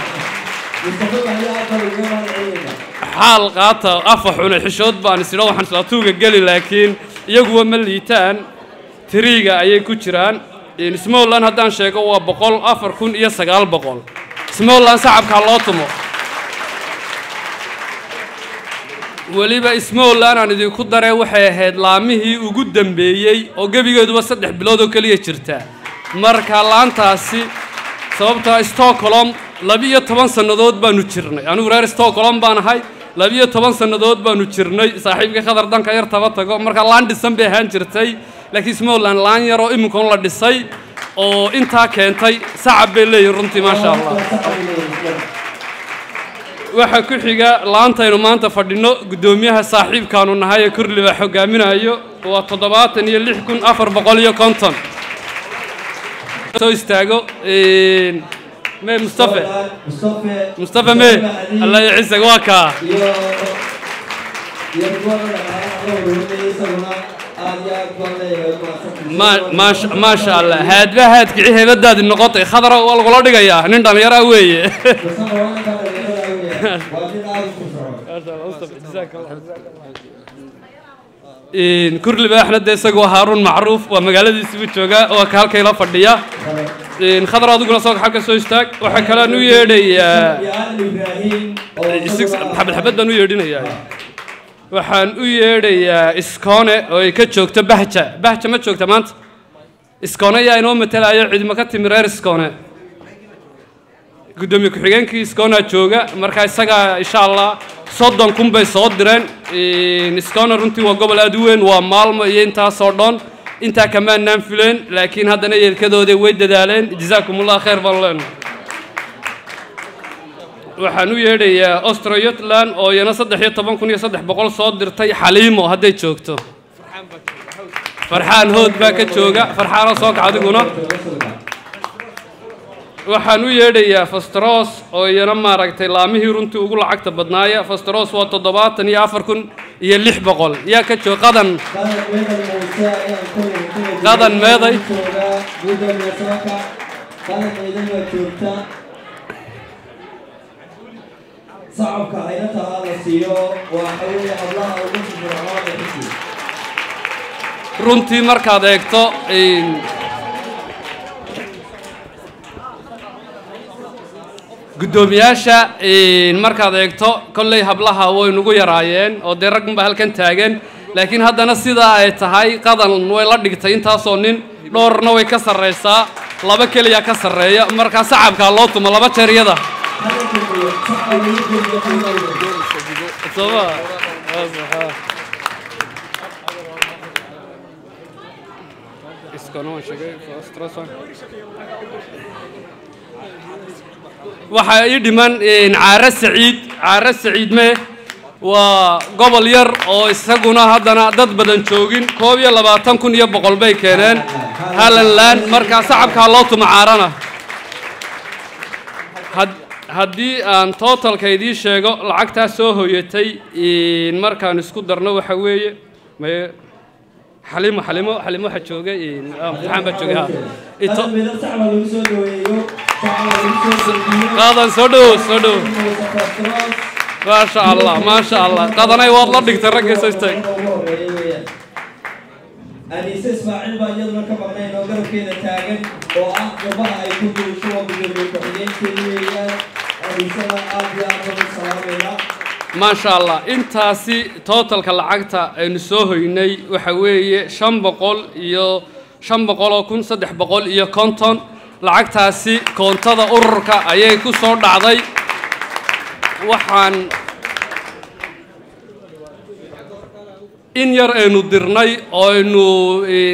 حال قاطع أفحون الحشود بان سلوا حن سلطوجة قلي لكن يجوا مليتان تريجا أي كتران اسمه الله هدان شيء هو بقول أفر كون يسقال بقول اسمه الله صعب كاللاطمه ولي اسمه الله أنا ندي كدره وحيد لامه وجودن بيجي أو جبي جد وصدق بلادو كليه شرته مركا لانتاسي sababta Stockholm 12 sanadood baanu jirnay anigu reer Stockholm baan ahay 12 sanadood baanu jirnay saaxiibka Khadar danka yar taba tago marka laan dhisan bay ahaan jirtay laakiin Smallland laan yar oo imika la dhisay oo inta keentay sacab bay leeyahay runtii ma sha Allah waxa ku xiga laantaynu maanta fadhino gudoomiyaha saaxiibkaanu nahay ee Kurlibaax hogaaminayo waa 76,450 soo istaago ما مصطفى ما الله يعزك واكا ما شاء الله هاد كعيه بداد النقاط خضراء والغلا دغيا نين دليرا ويه Kurlibaax hadda isagu Haarun Macruuf waa magaaladiisa u jooga oo ka halkay la fadhiya Khadar aduguna soo xalka soo istaag waxa kale anu yeedhayaa xabad baan u yeedhinayaa waxaan u yeedhayaa Iskoone oo ay ka joogto Bahja ma joogta maanta Iskoone yaa inoo matalayo cid ma ka timi reer Iskoone gudoomiye ku xigeenkii Iskoone jooga marka isaga insha Allah 30,000 bay soo direen Iskoone runtii waa gobol aad u weyn waa maalmo iyo inta soo dhoon inta kamaan naan fileen laakiin haddana yeelkadooda way dadaaleen jazaakumullah khayr ballan waxaan u yeedhayaa Australia oo yana 13,300 soo dirtay Xaliimo hadday joogto Farxaan hood baa ka jooga Farxaan soo kacdiguna waxaan u yeedhayaa Fastros oo yana maaragtay laamihii runtii ugu lacagta badnaaya Fastros waa 74,600 yaa ka jooga qadan meeday صعبka aynata la siiyo waa xawli hablaha ugu fircoon runtii markaad eegto gudoomiyaasha markaad eegto kolley hablaha way nagu yaraayeen oo de rag ba halkan taagan laakiin haddana sida ay tahay qadan way la dhigtay intaasoo nin dhowrna way ka sarreysaa laba keliya ka sarreeya marka sacabka loo tumo laba jeeriyada waxa ay dhiman caara saciid mee وقبل ير أو يسقونا هذا دد بدن شوقين كوبيا لبعتهم كن يبقى قلبي كنن هاللان مركز صعب كالوت معارنا haddii aan totalka idii sheego lacagtaas soo hoyatay markaan isku darno waxa weeye xalimo waxa joogay imtixaan baa joogay qaadan soo dhow ما شاء الله قادناي waad la dhigtay raggiisa istaag أنيس إسماعيل باجدنا كمقنين وقرب كذا تاجن وأخذ بها يكون شو بدون كحيين كلية أنيسنا أبيض السلام ما شاء الله intaasi totalka lacagta aynu soo hoynay waxa weeye 500 iyo 350 lacagtaasi koontada ururka ayay ku soo dhacday waxaan in yar aynu dirnay oo aynu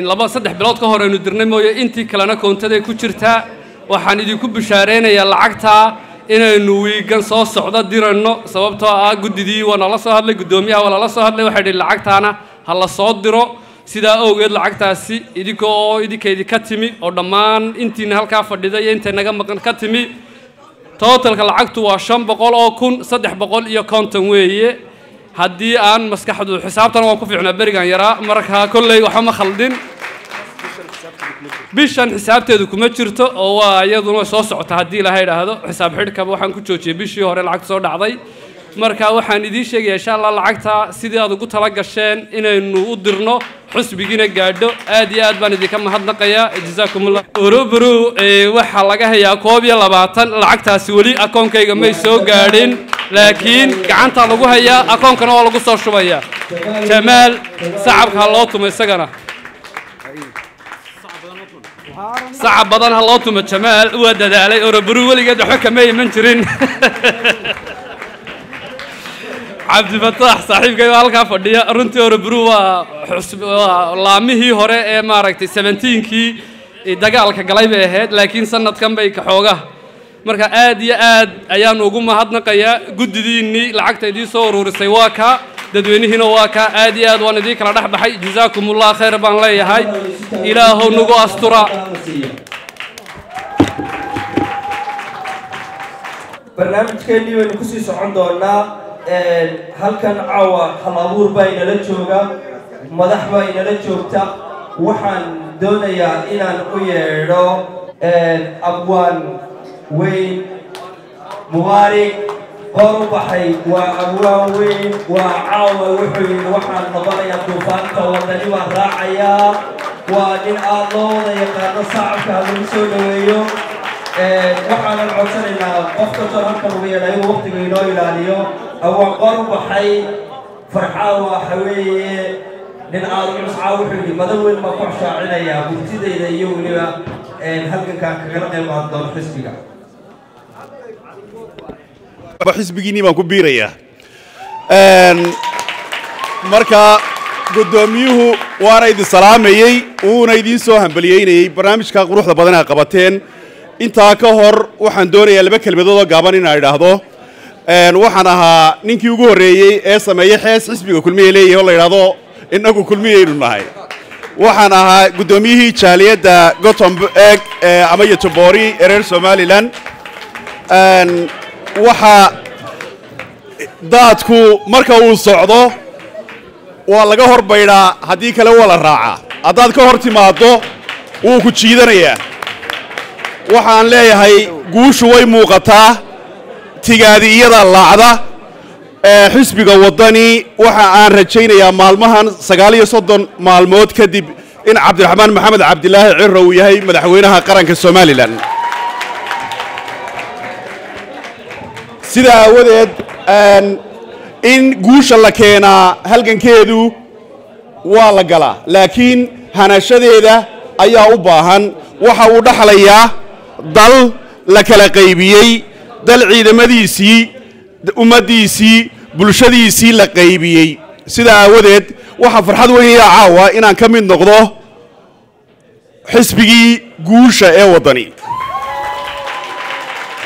2-3 bilood ka hor aynu dirnay mooye intii kalena koontada ku jirtaa waxaan idinku bishaareynaya lacagta inaynu wiigan soo socdo dirano sababtoo ah gudidii wana la soo hadlay gudoomiyaha wala la soo hadlay waxa dhigay lacagtaana ha la soo diro sida awgeed lacagtaasi idinkeedii ka timi oo dhammaan intiina halka fadhiday inta naga maqan ka timi totalka lacagtu waa 500,350 weeye haddii aan maskaxdu xisaabtan waan ku fiicnaa berigan yaraa marka kolley waxa ma khaldin bishan xisaabteedu kuma jirto oo waa iyaduna soo socota haddii la yiraahdo xisaab xidhka waxaan ku joojiyay bishii hore lacag soo dhacday marka waxaan idin sheegayaa insha Allah lacagta sidii aad ugu tala gasheen inaynu u dirno xusbigiina gaadho aad iyo aad baan idinka mahadnaqayaa jazaakumullah urubru waxa laga hayaa 22 lacagtaasi wali akoonkayga may soo gaadhin laakiin gacanta lagu hayaa akoonkana waa lagu soo shubayaa jamaal sacabka loo tumay isagana صعب بدن هاللوتو جمال ودد علي أوروبرو ولي قد حكم أي من جرين عبد الفتاح صاحب قال هالك فديا رنتي أوروبرو وحسب لامي هي هراء ما ركتي 17 كي دقالك قليبه هاد لكن سنة كم بيك حوجه مركا آد أيام وجوم هادنا قيا جد ديني لعقت دي صور ورسيواكا dadweyne hina waa ka aad iyo aad waan idin kala dhaxbaxay jazaakumullahu khayr baan leeyahay ilaahu nagu astura barnaamijkeennii waynu ku sii socon doonaa halkan caawa hal-abuur baa inala jooga madax baa inala joogta waxaan doonayaa inaan u yeedho abwaan weyn mubaarig قرب حي وأبوين وعاو وحي وحن نظرية طوفان وطني وراعيا وإن الله يقال صعب هذا المسؤولية وحن العسل إن وقت تركب بيا لا وقت بينو إلى اليوم أو قرب حي فرحة وحوي لأن الله مسعى وحي مدون ما كوش عليا بتزيد إلى يوم هل كان كغرق ما ضل حسبك xisbigiinii baan ku biirayaa marka gudoomiyuhu waana idin salaamayay uuna idin soo hambaliyeynayay barnaamijka quruxda badan ee qabateen intaa ka hor waxaan doonayaa laba kelmadood oo gaaban inaan idhaahdo waxaan ahaa ninkii ugu horeeyay ee sameeyay xees xisbiga kulmiye leeyahay oo la yiraahdo inagu kulmiyeynu nahay waxaan ahaa gudoomiyihii jaaliyadda Gothenburg ama Göteborg ee reer Somaliland waxa daadku marka uu socdo waa laga horbaydhaa haddii kale waa la raacaa haddaad ka hor timaaddo wuu ku jiidanayaa waxaan leeyahay guushu way muuqataa tigaadi iyada laacda xisbiga waddani waxa aan rajaynayaa maalmahan 39 maalmood kadib in cabdiraxmaan maxamed cabdilaahi cirro uu yahay madaxweynaha qaranka Somaliland sida awadeed in guusha la keenaa halgankeedu waa la galaa laakiin hanashadeeda ayaa u baahan waxa uu dhaxlayaa dal la kala qaybiyey dal ciidamadiisii ummadiisii bulshadiisii la qaybiyey sida awadeed waxa farxad weyn ah caawa inaan ka mid noqdo xisbigii guusha ee waddani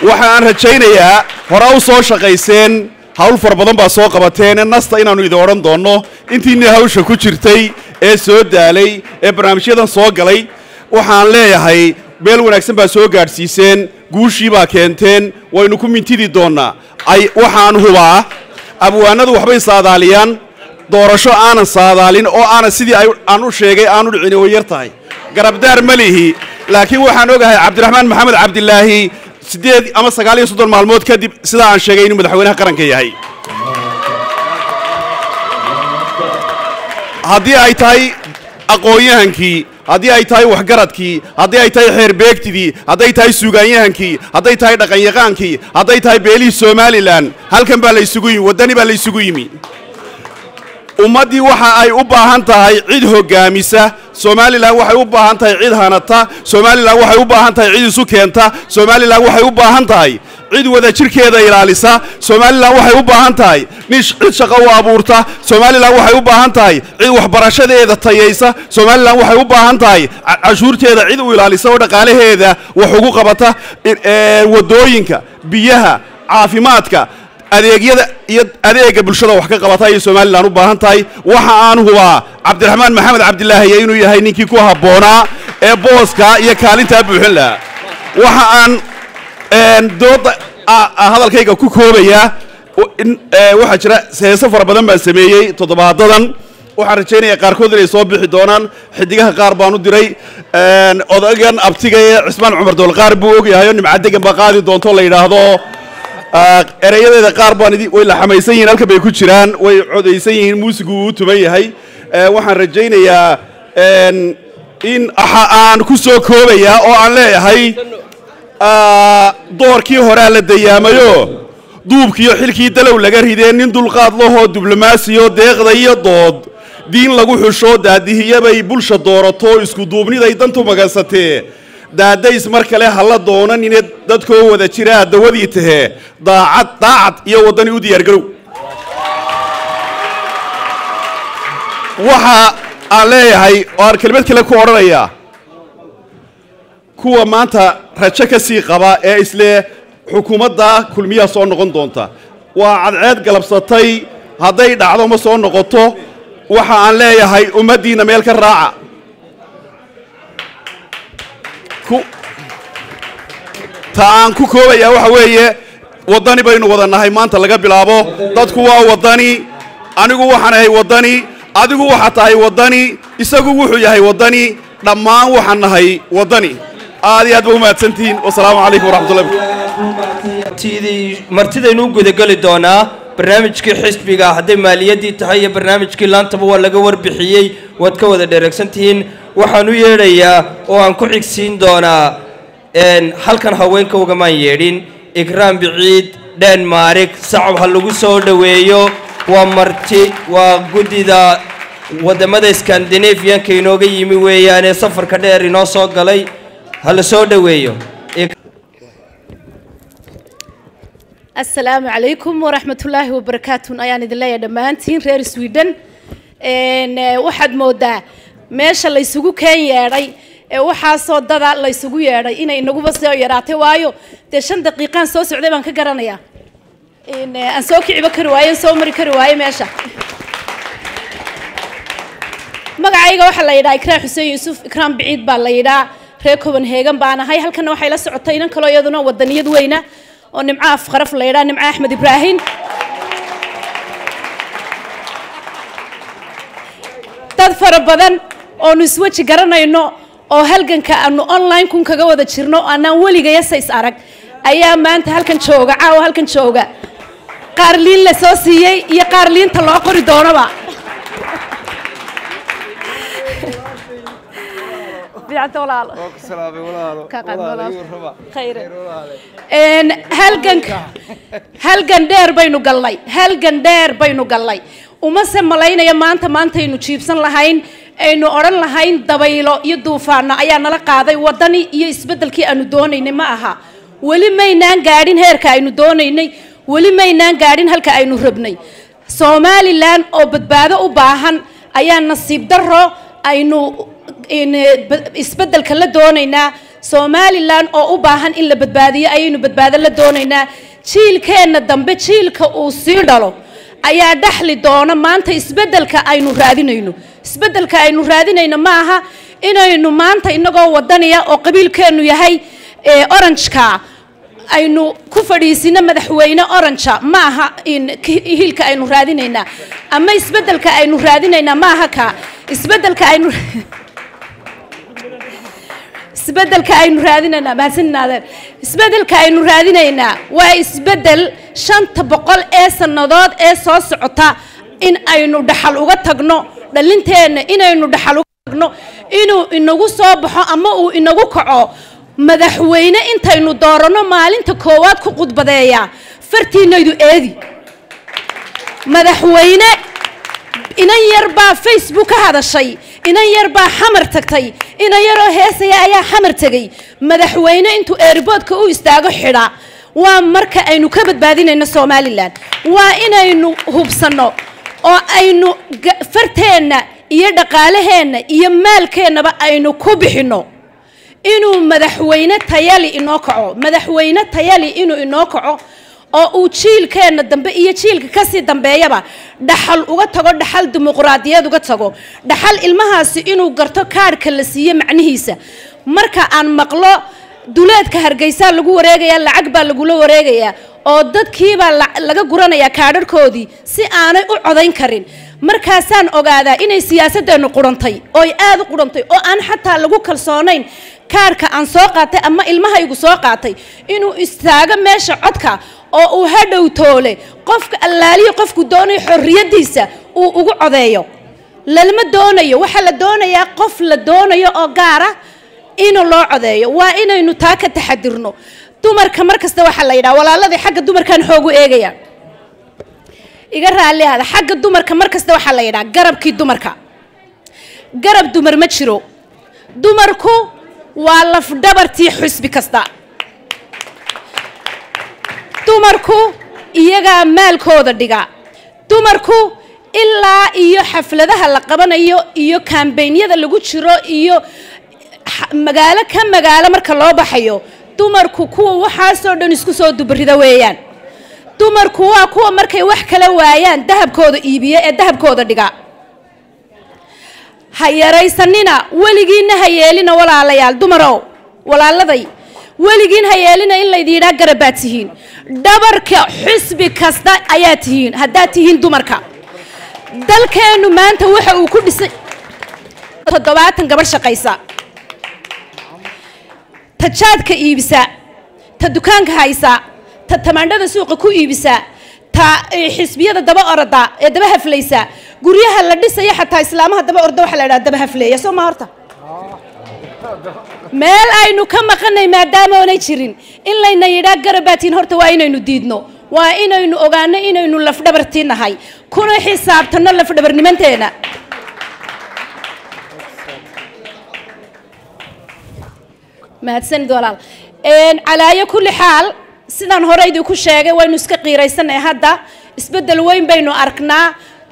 waxaan rajaynayaa hore u soo shaqayseen hawl fara badan baa soo qabateen nasta inaannu idin odhan doonno intiinii hawsha ku jirtay ee soo daalay ee barnaamijyadan soo galay waxaan leeyahay meel wanaagsan baa soo gaadhsiiseen guushii baa keenteen waynu ku mintidi doonnaa waxaan hubaa abwaanadu waxbay saadaaliyaan doorasho aanan saadaalin oo aanan sidii aan u sheegay aanu dhicin way yar tahay garabdaar ma lihi laakiin waxaan ogahay cabdiraxmaan maxamed cabdilaahi 8 ama 9 maalmood kadib sidaa aan sheegay inuu madaxweynaha qaranka yahay haddii ay tahay aqoon-yahankii haddii ay tahay waxgaradkii haddii ay tahay xeerbeegtidii hadday tahay suugaanyahankii hadday tahay dhaqanyaqaankii hadday tahay beelihii somalilan halkan baa la isugu yimi waddani baa la isugu yimi ummaddii waxa ay u baahan tahay cid hoggaamisa somalilan waxay u baahan tahay cid hanata somalilan waxay u baahan tahay cid isu keenta somalilan waxay u baahan tahay cid wada jirkeeda ilaalisa somalilan waxay u baahan tahay cid shaqo u abuurta somalilan waxay u baahan tahay cid waxbarashadeeda tayaysa somalilan waxay u baahan tahay cashuurteeda cid u ilaalisa oo dhaqaalaheeda wax ugu qabata waddooyinka biyaha caafimaadka adeegyada iyo adeega bulshada wax ka qabata ay somalilan u baahan tahay waxa aan hubaa cabdiraxmaan maxamed cabdilaahi inuu yahay ninkii ku habboonaa ee booska iyo kaalintaa buuxin lahaa waxa aan dooda hadalkayga ku koobayaa waxaa jira heeso fara badan baan sameeyey toddobaadadan waxaan rajaynayaa qaarkood inay soo bixi doonaan xidigaha qaar baan u diray odagan abtiga ee cismaan cumar doolqaar buu ogyahay oo nimcadegan baa qaadi doonto la yidhaahdo erayadeeda qaar baan way la xamaysan yihiin halkan bay ku jiraan way codaysan yihiin muusigu uu tuman yahay waxaan rajaynayaa in aan ku soo koobayaa oo aan leeyahay doorkii horaa la dayaamayo duubkiiyo xilkii dalow laga ridee nin dulqaad lahoo diblomaasiyo deeqda iyo dood diin lagu xusho daadihiyabay bulsha doorato isku duubniday dantu magansatee daadays mar kale hala doonan inay dadkoo wada jiraa dawadii tahee daacad iyo waddani u diyaargarow waxa aan leeyahay oo aan kelmad kale ku odhanayaa kuwa maanta rajo ka sii qaba ee isle xukuumadda kulmiyaa soo noqon doonta waa cadceed galabsatay hadday dhacdo ma soo noqoto waxa aan leeyahay ummaddiinna meel ka raaca ta aan ku koobayaa waxa weeye waddani baynu wada nahay maanta laga bilaabo dadku waa waddani anigu waxaan ahay waddani adigu waxaa tahay waddani isagu wuxuu yahay waddani dhammaan waxaan nahay waddani aad iyo aad ba u mahadsantihiin wasalaamu calaykum waraxmatullahi martidaynu u gudageli doonaa barnaamijkii xisbiga hadday maaliyaddii tahay iyo barnaamijkii laantaba waa laga warbixiyey waad ka wada dhereegsantihiin waxaan u yeedhayaa oo aan ku xigsiin doonaa halkan haweenka ugamaan yeedhin ikraam biciid denmark sacab ha lagu soo dhoweeyo waa marti waa guddida waddamada skandinafiyanka inooga yimi weeyaanee safarka dheer inoo soo galay ha la soo dhoweeyo السلام عليكم ورحمة الله وبركاته أيان إذا لا يدمانتين رير سويدن واحد مودا ماشى اللي يسوق كان يراي وحاسو ضد اللي يسوق يراي إنه بس يراته وايو تشن دقيقة سو سعودي بانك قرنيا إن أنسوكي عبك رواية سومري كرواية ماشى مقعيقة واحد لا يراي إكرام حسين يوسف إكرام بعيد بالله يرا ريكوبن هيجن بانا هاي هل كانوا حيلا سعودين كلو يدنا ودنيا دوينا ونمعاه في خرف الليلة نمعاه أحمد إبراهيم تذكر بدن أو نسوي قرنا إنه أو هلجن كأنه أونلاين كون كجودة شرنا أنا ولي جاي سيس أرق أيام ما أنت هلكن شوجا أو هلكن شوجا قارلين لسوسية يا قارلين طلعوا قردونا بقى بيعت ولا لا سلام ولا لا خير إن هلجن دير بينو قلّي هلجن دير بينو قلّي وما سمعلينا يا ما أنت إنه تشيبسن لهين إنه أورن لهين دبيلو يدوفانا أيانا لقاضي وطني يسبدل كي أنو دوني نماها ولي ما ينان قاعدين هيرك إنه دوني ولي ما ينان قاعدين هلك إنه ربني سومالي لان أو بدبادة وباهن أيانا نصيب درو إنه إن إسبدل كلا دونينا سومالي لان أو باهن إلا بدبادية أينو بدبادة لا دونينا jiilkeenna dambe jiilka uu sii dhalo ayaa dhaxli doona maanta isbeddelka aynu raadinayno isbeddelka aynu raadinayno ma aha inaynu maanta inagoo wadaniya oo qabiilkeennu yahay orange-ka aynu ku fadhiisino madaxweyne orange ma aha in hilka aynu raadinaynaa ama isbeddelka aynu raadinaynaa ma aha ka isbeddelka aynu raadinaynaa mahadsaninaadeen isbeddelka aynu raadinaynaa waa isbeddel 500 ee sannadood ee soo socota in aynu dhaxal uga tagno dhalinteenna inaynu dhaxal uga tagno inuu inagu soo baxo ama uu inagu kaco madaxweyne intaynu doorano maalinta koowaad ku qudbadeeya fartiinaydu eedi madaxweyne inan yar baa Facebook ka hadashay inan yar baa xamar tagtay inan yaroo heesaya ayaa xamar tagay madaxweyne intuu airport-ka u istaago xidha waa marka aynu ka badbaadinayno Somaliland waa inaynu hubsano oo aynu farteena iyo dhaqaalaheena iyo maalkeennaba aynu ku bixino inuu madaxweyne tayali inoo kaco madaxweyne tayali inuu inoo kaco oo uu jiilkeenna dambe iyo jiilka ka sii dambeeyaba dhaxal uga tago dhaxal dimuqraadiyad uga tago dhaxal ilmahaasi inuu garto kaarka la siiyo macnihiisa marka aan maqlo duleedka Hargeysa lagu wareegaya lacag baa lagu wareegaya oo dadkiiba laga guranaya kaadharkoodii si aanay u codayn karin markaasaan ogaadaa inay siyaasaddeenu qurantay oo ay aad u qurantay oo aan xataa lagu kalsoonayn kaarka aan soo qaatay ama ilmahaygu soo qaatay inuu istaago meesha codka oo uu hadhow toole qofka allaaliyo qofku doonayo xorriyadiisa uu ugu codeeyo lama doonayo waxa la doonayaa qof la doonayo oo gaar ah inuu loo codeeyo waa inaynu taa ka taxadirno dumarka markasta waxa la yiraahdaa walaaladii xagga dumarkan xoogu eegaya iga raaliyaada xagga dumarka markasta waxa la yiraahdaa garabkii dumarka garab dumar ma jiro dumarku waa laf dhabartii xusbi kasta dumarku iyaga maalkooda dhiga dumarku ilaa iyo xafladaha la qabanayo iyo campaign-yada lagu jiro iyo magaalo marka loo baxayo dumarku kuwa waxa soo dhan isku soo dubarida weeyaan dumarku waa kuwa markay wax kala waayaan dahabkooda iibiyo ee dahabkooda dhiga hayaraysanina waligiina hayeelina walaalayaal dumarow walaaladay waligiin hayeelina in la yidhaa garabaad tihiin dhabarka xisbi kasta ayaa tihiin haddaad tihiin dumarka dalkeenu maanta waxa uu ku dhisay 70 gabar shaqaysa ta jaadka iibisa ta dukaanka haysa ta tamaandhada suuqa ku iibisa ta xisbiyada daba orada ee daba haflaysa guryaha la dhisay xataa islaamaha daba orda waxa la yiraahdaa daba hafleeya soo ma horta meel aynu ka maqanay maadaama aanay jirin in layna yidhaa garabaatiin horta waa inaynu diidno waa inaynu ogaano inaynu laf dhabartiinahay kuna xisaabtano laf dhabarnimanteena mahadsanid walaal calaayo kulli xaal sidaan horeydu ku sheegay waynu iska qiiraysanay hadda isbedel weyn baynu arknaa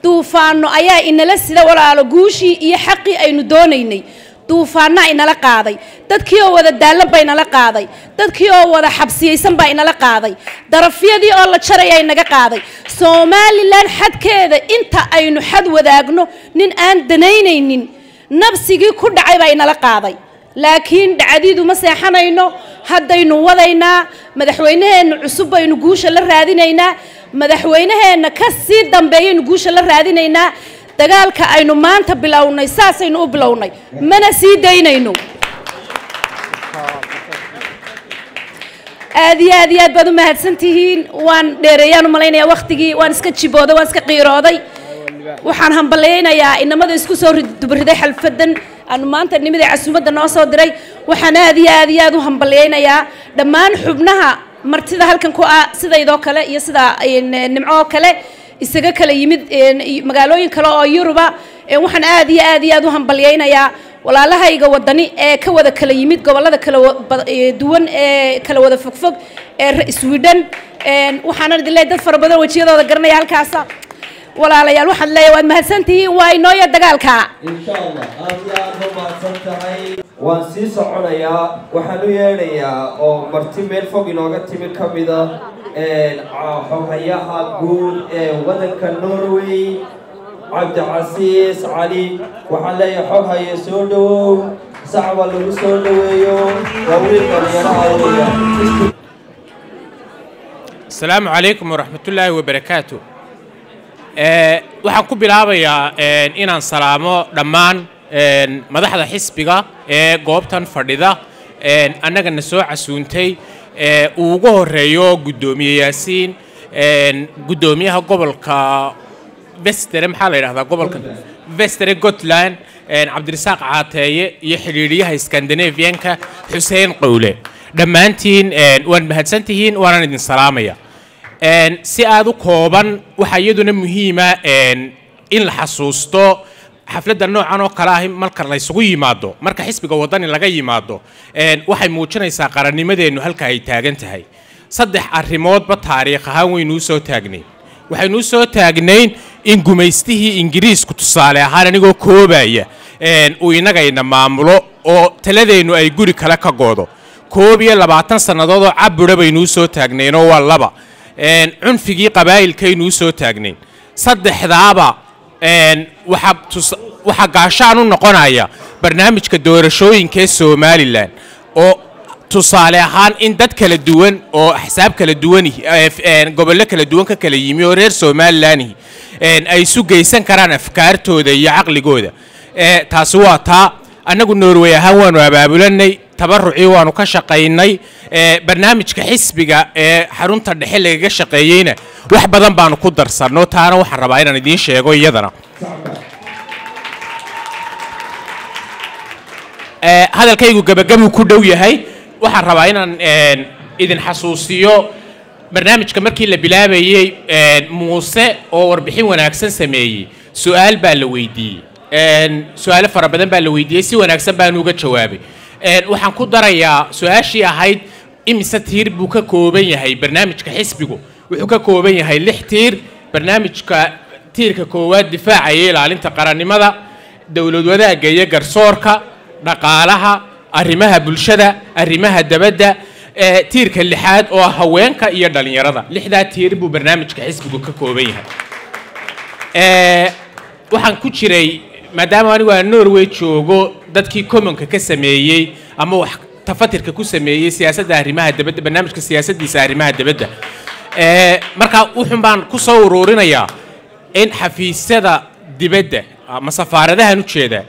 duufaano ayaa inala sida walaalo guushii iyo xaqii aynu doonaynay duufaana inala qaaday dadkii oo wada daalan bay inala qaaday dadkii oo wada xabsiyeysan baa inala qaaday darafyadii oo la jaray ay naga qaaday Somaliland xadkeeda inta aynu xad wadaagno nin aan danaynaynin nabsigii ku dhacay baa inala qaaday laakiin dhacdiidu ma seexanayno haddaynu wadaynaa madaxweynaheena cusub baynu guusha la raadinaynaa madaxweynaheena ka sii dambeeyaynu guusha la raadinaynaa dagaalka aynu maanta bilownay saasaynu u bilownay mana sii daynayno aad iyo aad baad u mahadsantihiin waan dheereeyaan u malaynayaa waqtigii waan iska jibooday waan iska qiirooday waxaan hambaleynayaa inamada isku soo dubriday xalfadan aanu maanta nimada casuumadda noo soo diray waxaan aad iyo aad u hambaleynayaa dhammaan xubnaha martida halkan ku ah sidaydoo kale iyo sida nimco kale isaga kala yimid magaalooyin kale oo Yuruba waxaan aad iyo aad u hambaleynayaa walaalahayga wadani ee ka wada kala yimid gobolada kala duwan ee kala wada fogfog ee Sweden waxaan idin dad fara badan wajiyadooda garanaya halkaas walaalayaal waxaan leeyahay waad mahadsantihiin waa inoo ya dagaalka insha Allah aad u mahadsantahay waan sii soconayaa waxaan u yeedhayaa oo marti meel fog inooga timid kamida xoghayaha guud ee waddanka Norway cabdicasiis cali waxaan leeyahay xoghaye soo dhawow sacba lagu soo dhaweeyo waa wiil dhalinyaro السلام عليكم ورحمة الله وبركاته. waxaan ku bilaabayaa inaan salaamo dhammaan madaxda xisbiga ee goobtan fadhida annagana soo casuuntay uu ugu horeeyo gudoomiye yaasiin gudoomiyaha gobolka Vestere maxaa la yiraahdaa gobolka Vestere Gotland cabdirasaaq caateeye iyo xiriiriyaha Scandinavianka Xuseen Qowle dhammaantiin waan mahadsantihiin waan idin salaamaya si aad u kooban waxa iyaduna muhiima in la xasuusto xafladda noocan oo kale ah marka la isugu yimaado marka xisbiga wadani laga yimaado waxay muujinaysaa qarannimadeenu halka ay taagan tahay saddex arrimoodba taariikh ahaan waynu soo taagnay waxaynu soo taagnayn in gumaystihii ingiriisku tusaale ahaan anigoo koobaya uu inagayna maamulo oo taladeenu ay guri kale ka goodo 22 sannadood oo cabura baynu soo taagnayn oo waa laba cunfigii qabaa'ilkaynu soo taagnayn saddexdaaba waxa gaashaan u noqonaya barnaamijka doorashooyinka ee Somaliland oo tusaale ahaan in dad kala duwan oo axsaab kala duwan gobollo kala duwan ka kala yimi oo reer Somaliland ay isu geysan karaan afkaartooda iyo caqligooda taasi waa taa annagu Norway ahaan waanu abaabulanay tabaruci waanu ka shaqaynay barnaamijka xisbiga ee xarunta dhexe laga shaqeeyayna wax badan baanu ku darsanno taana waxaan rabaa inaan idiin sheego iyadana hadalkaygu gabagabu ku dhow yahay waxaan rabaa inaan idin xasuusiyo barnaamijka markii la bilaabayay muuse oo warbixin wanaagsan sameeyay su'aal baa la weydiiyey su'aalo fara badan baa la weydiiyey si wanaagsan baan uga jawaabay waxaan ku darayaa su'aashii ahayd imise tiir buu ka kooban yahay barnaamijka xisbigu wuxuu ka kooban yahay 6 tiir barnaamijka tiirka koowaad difaaca iyo ilaalinta qarannimada dawlad wadaagga iyo garsoorka dhaqaalaha arrimaha bulshada arrimaha dabadda tiirka lixaad oo haweenka iyo dhalinyarada 6 tiir buu barnaamijka xisbigu ka kooban yahay waxaan ku jiray maadaama anigu aan Norway joogo dadkii commonka ka sameeyay ama wax tafatirka ku sameeyay siyaasadda arrimaha dibadda barnaamijka siyaasaddiisa arrimaha dibadda marka wuxuu baan ku soo ururinayaa in xafiisyada dibadda ama safaaradaha u jeeda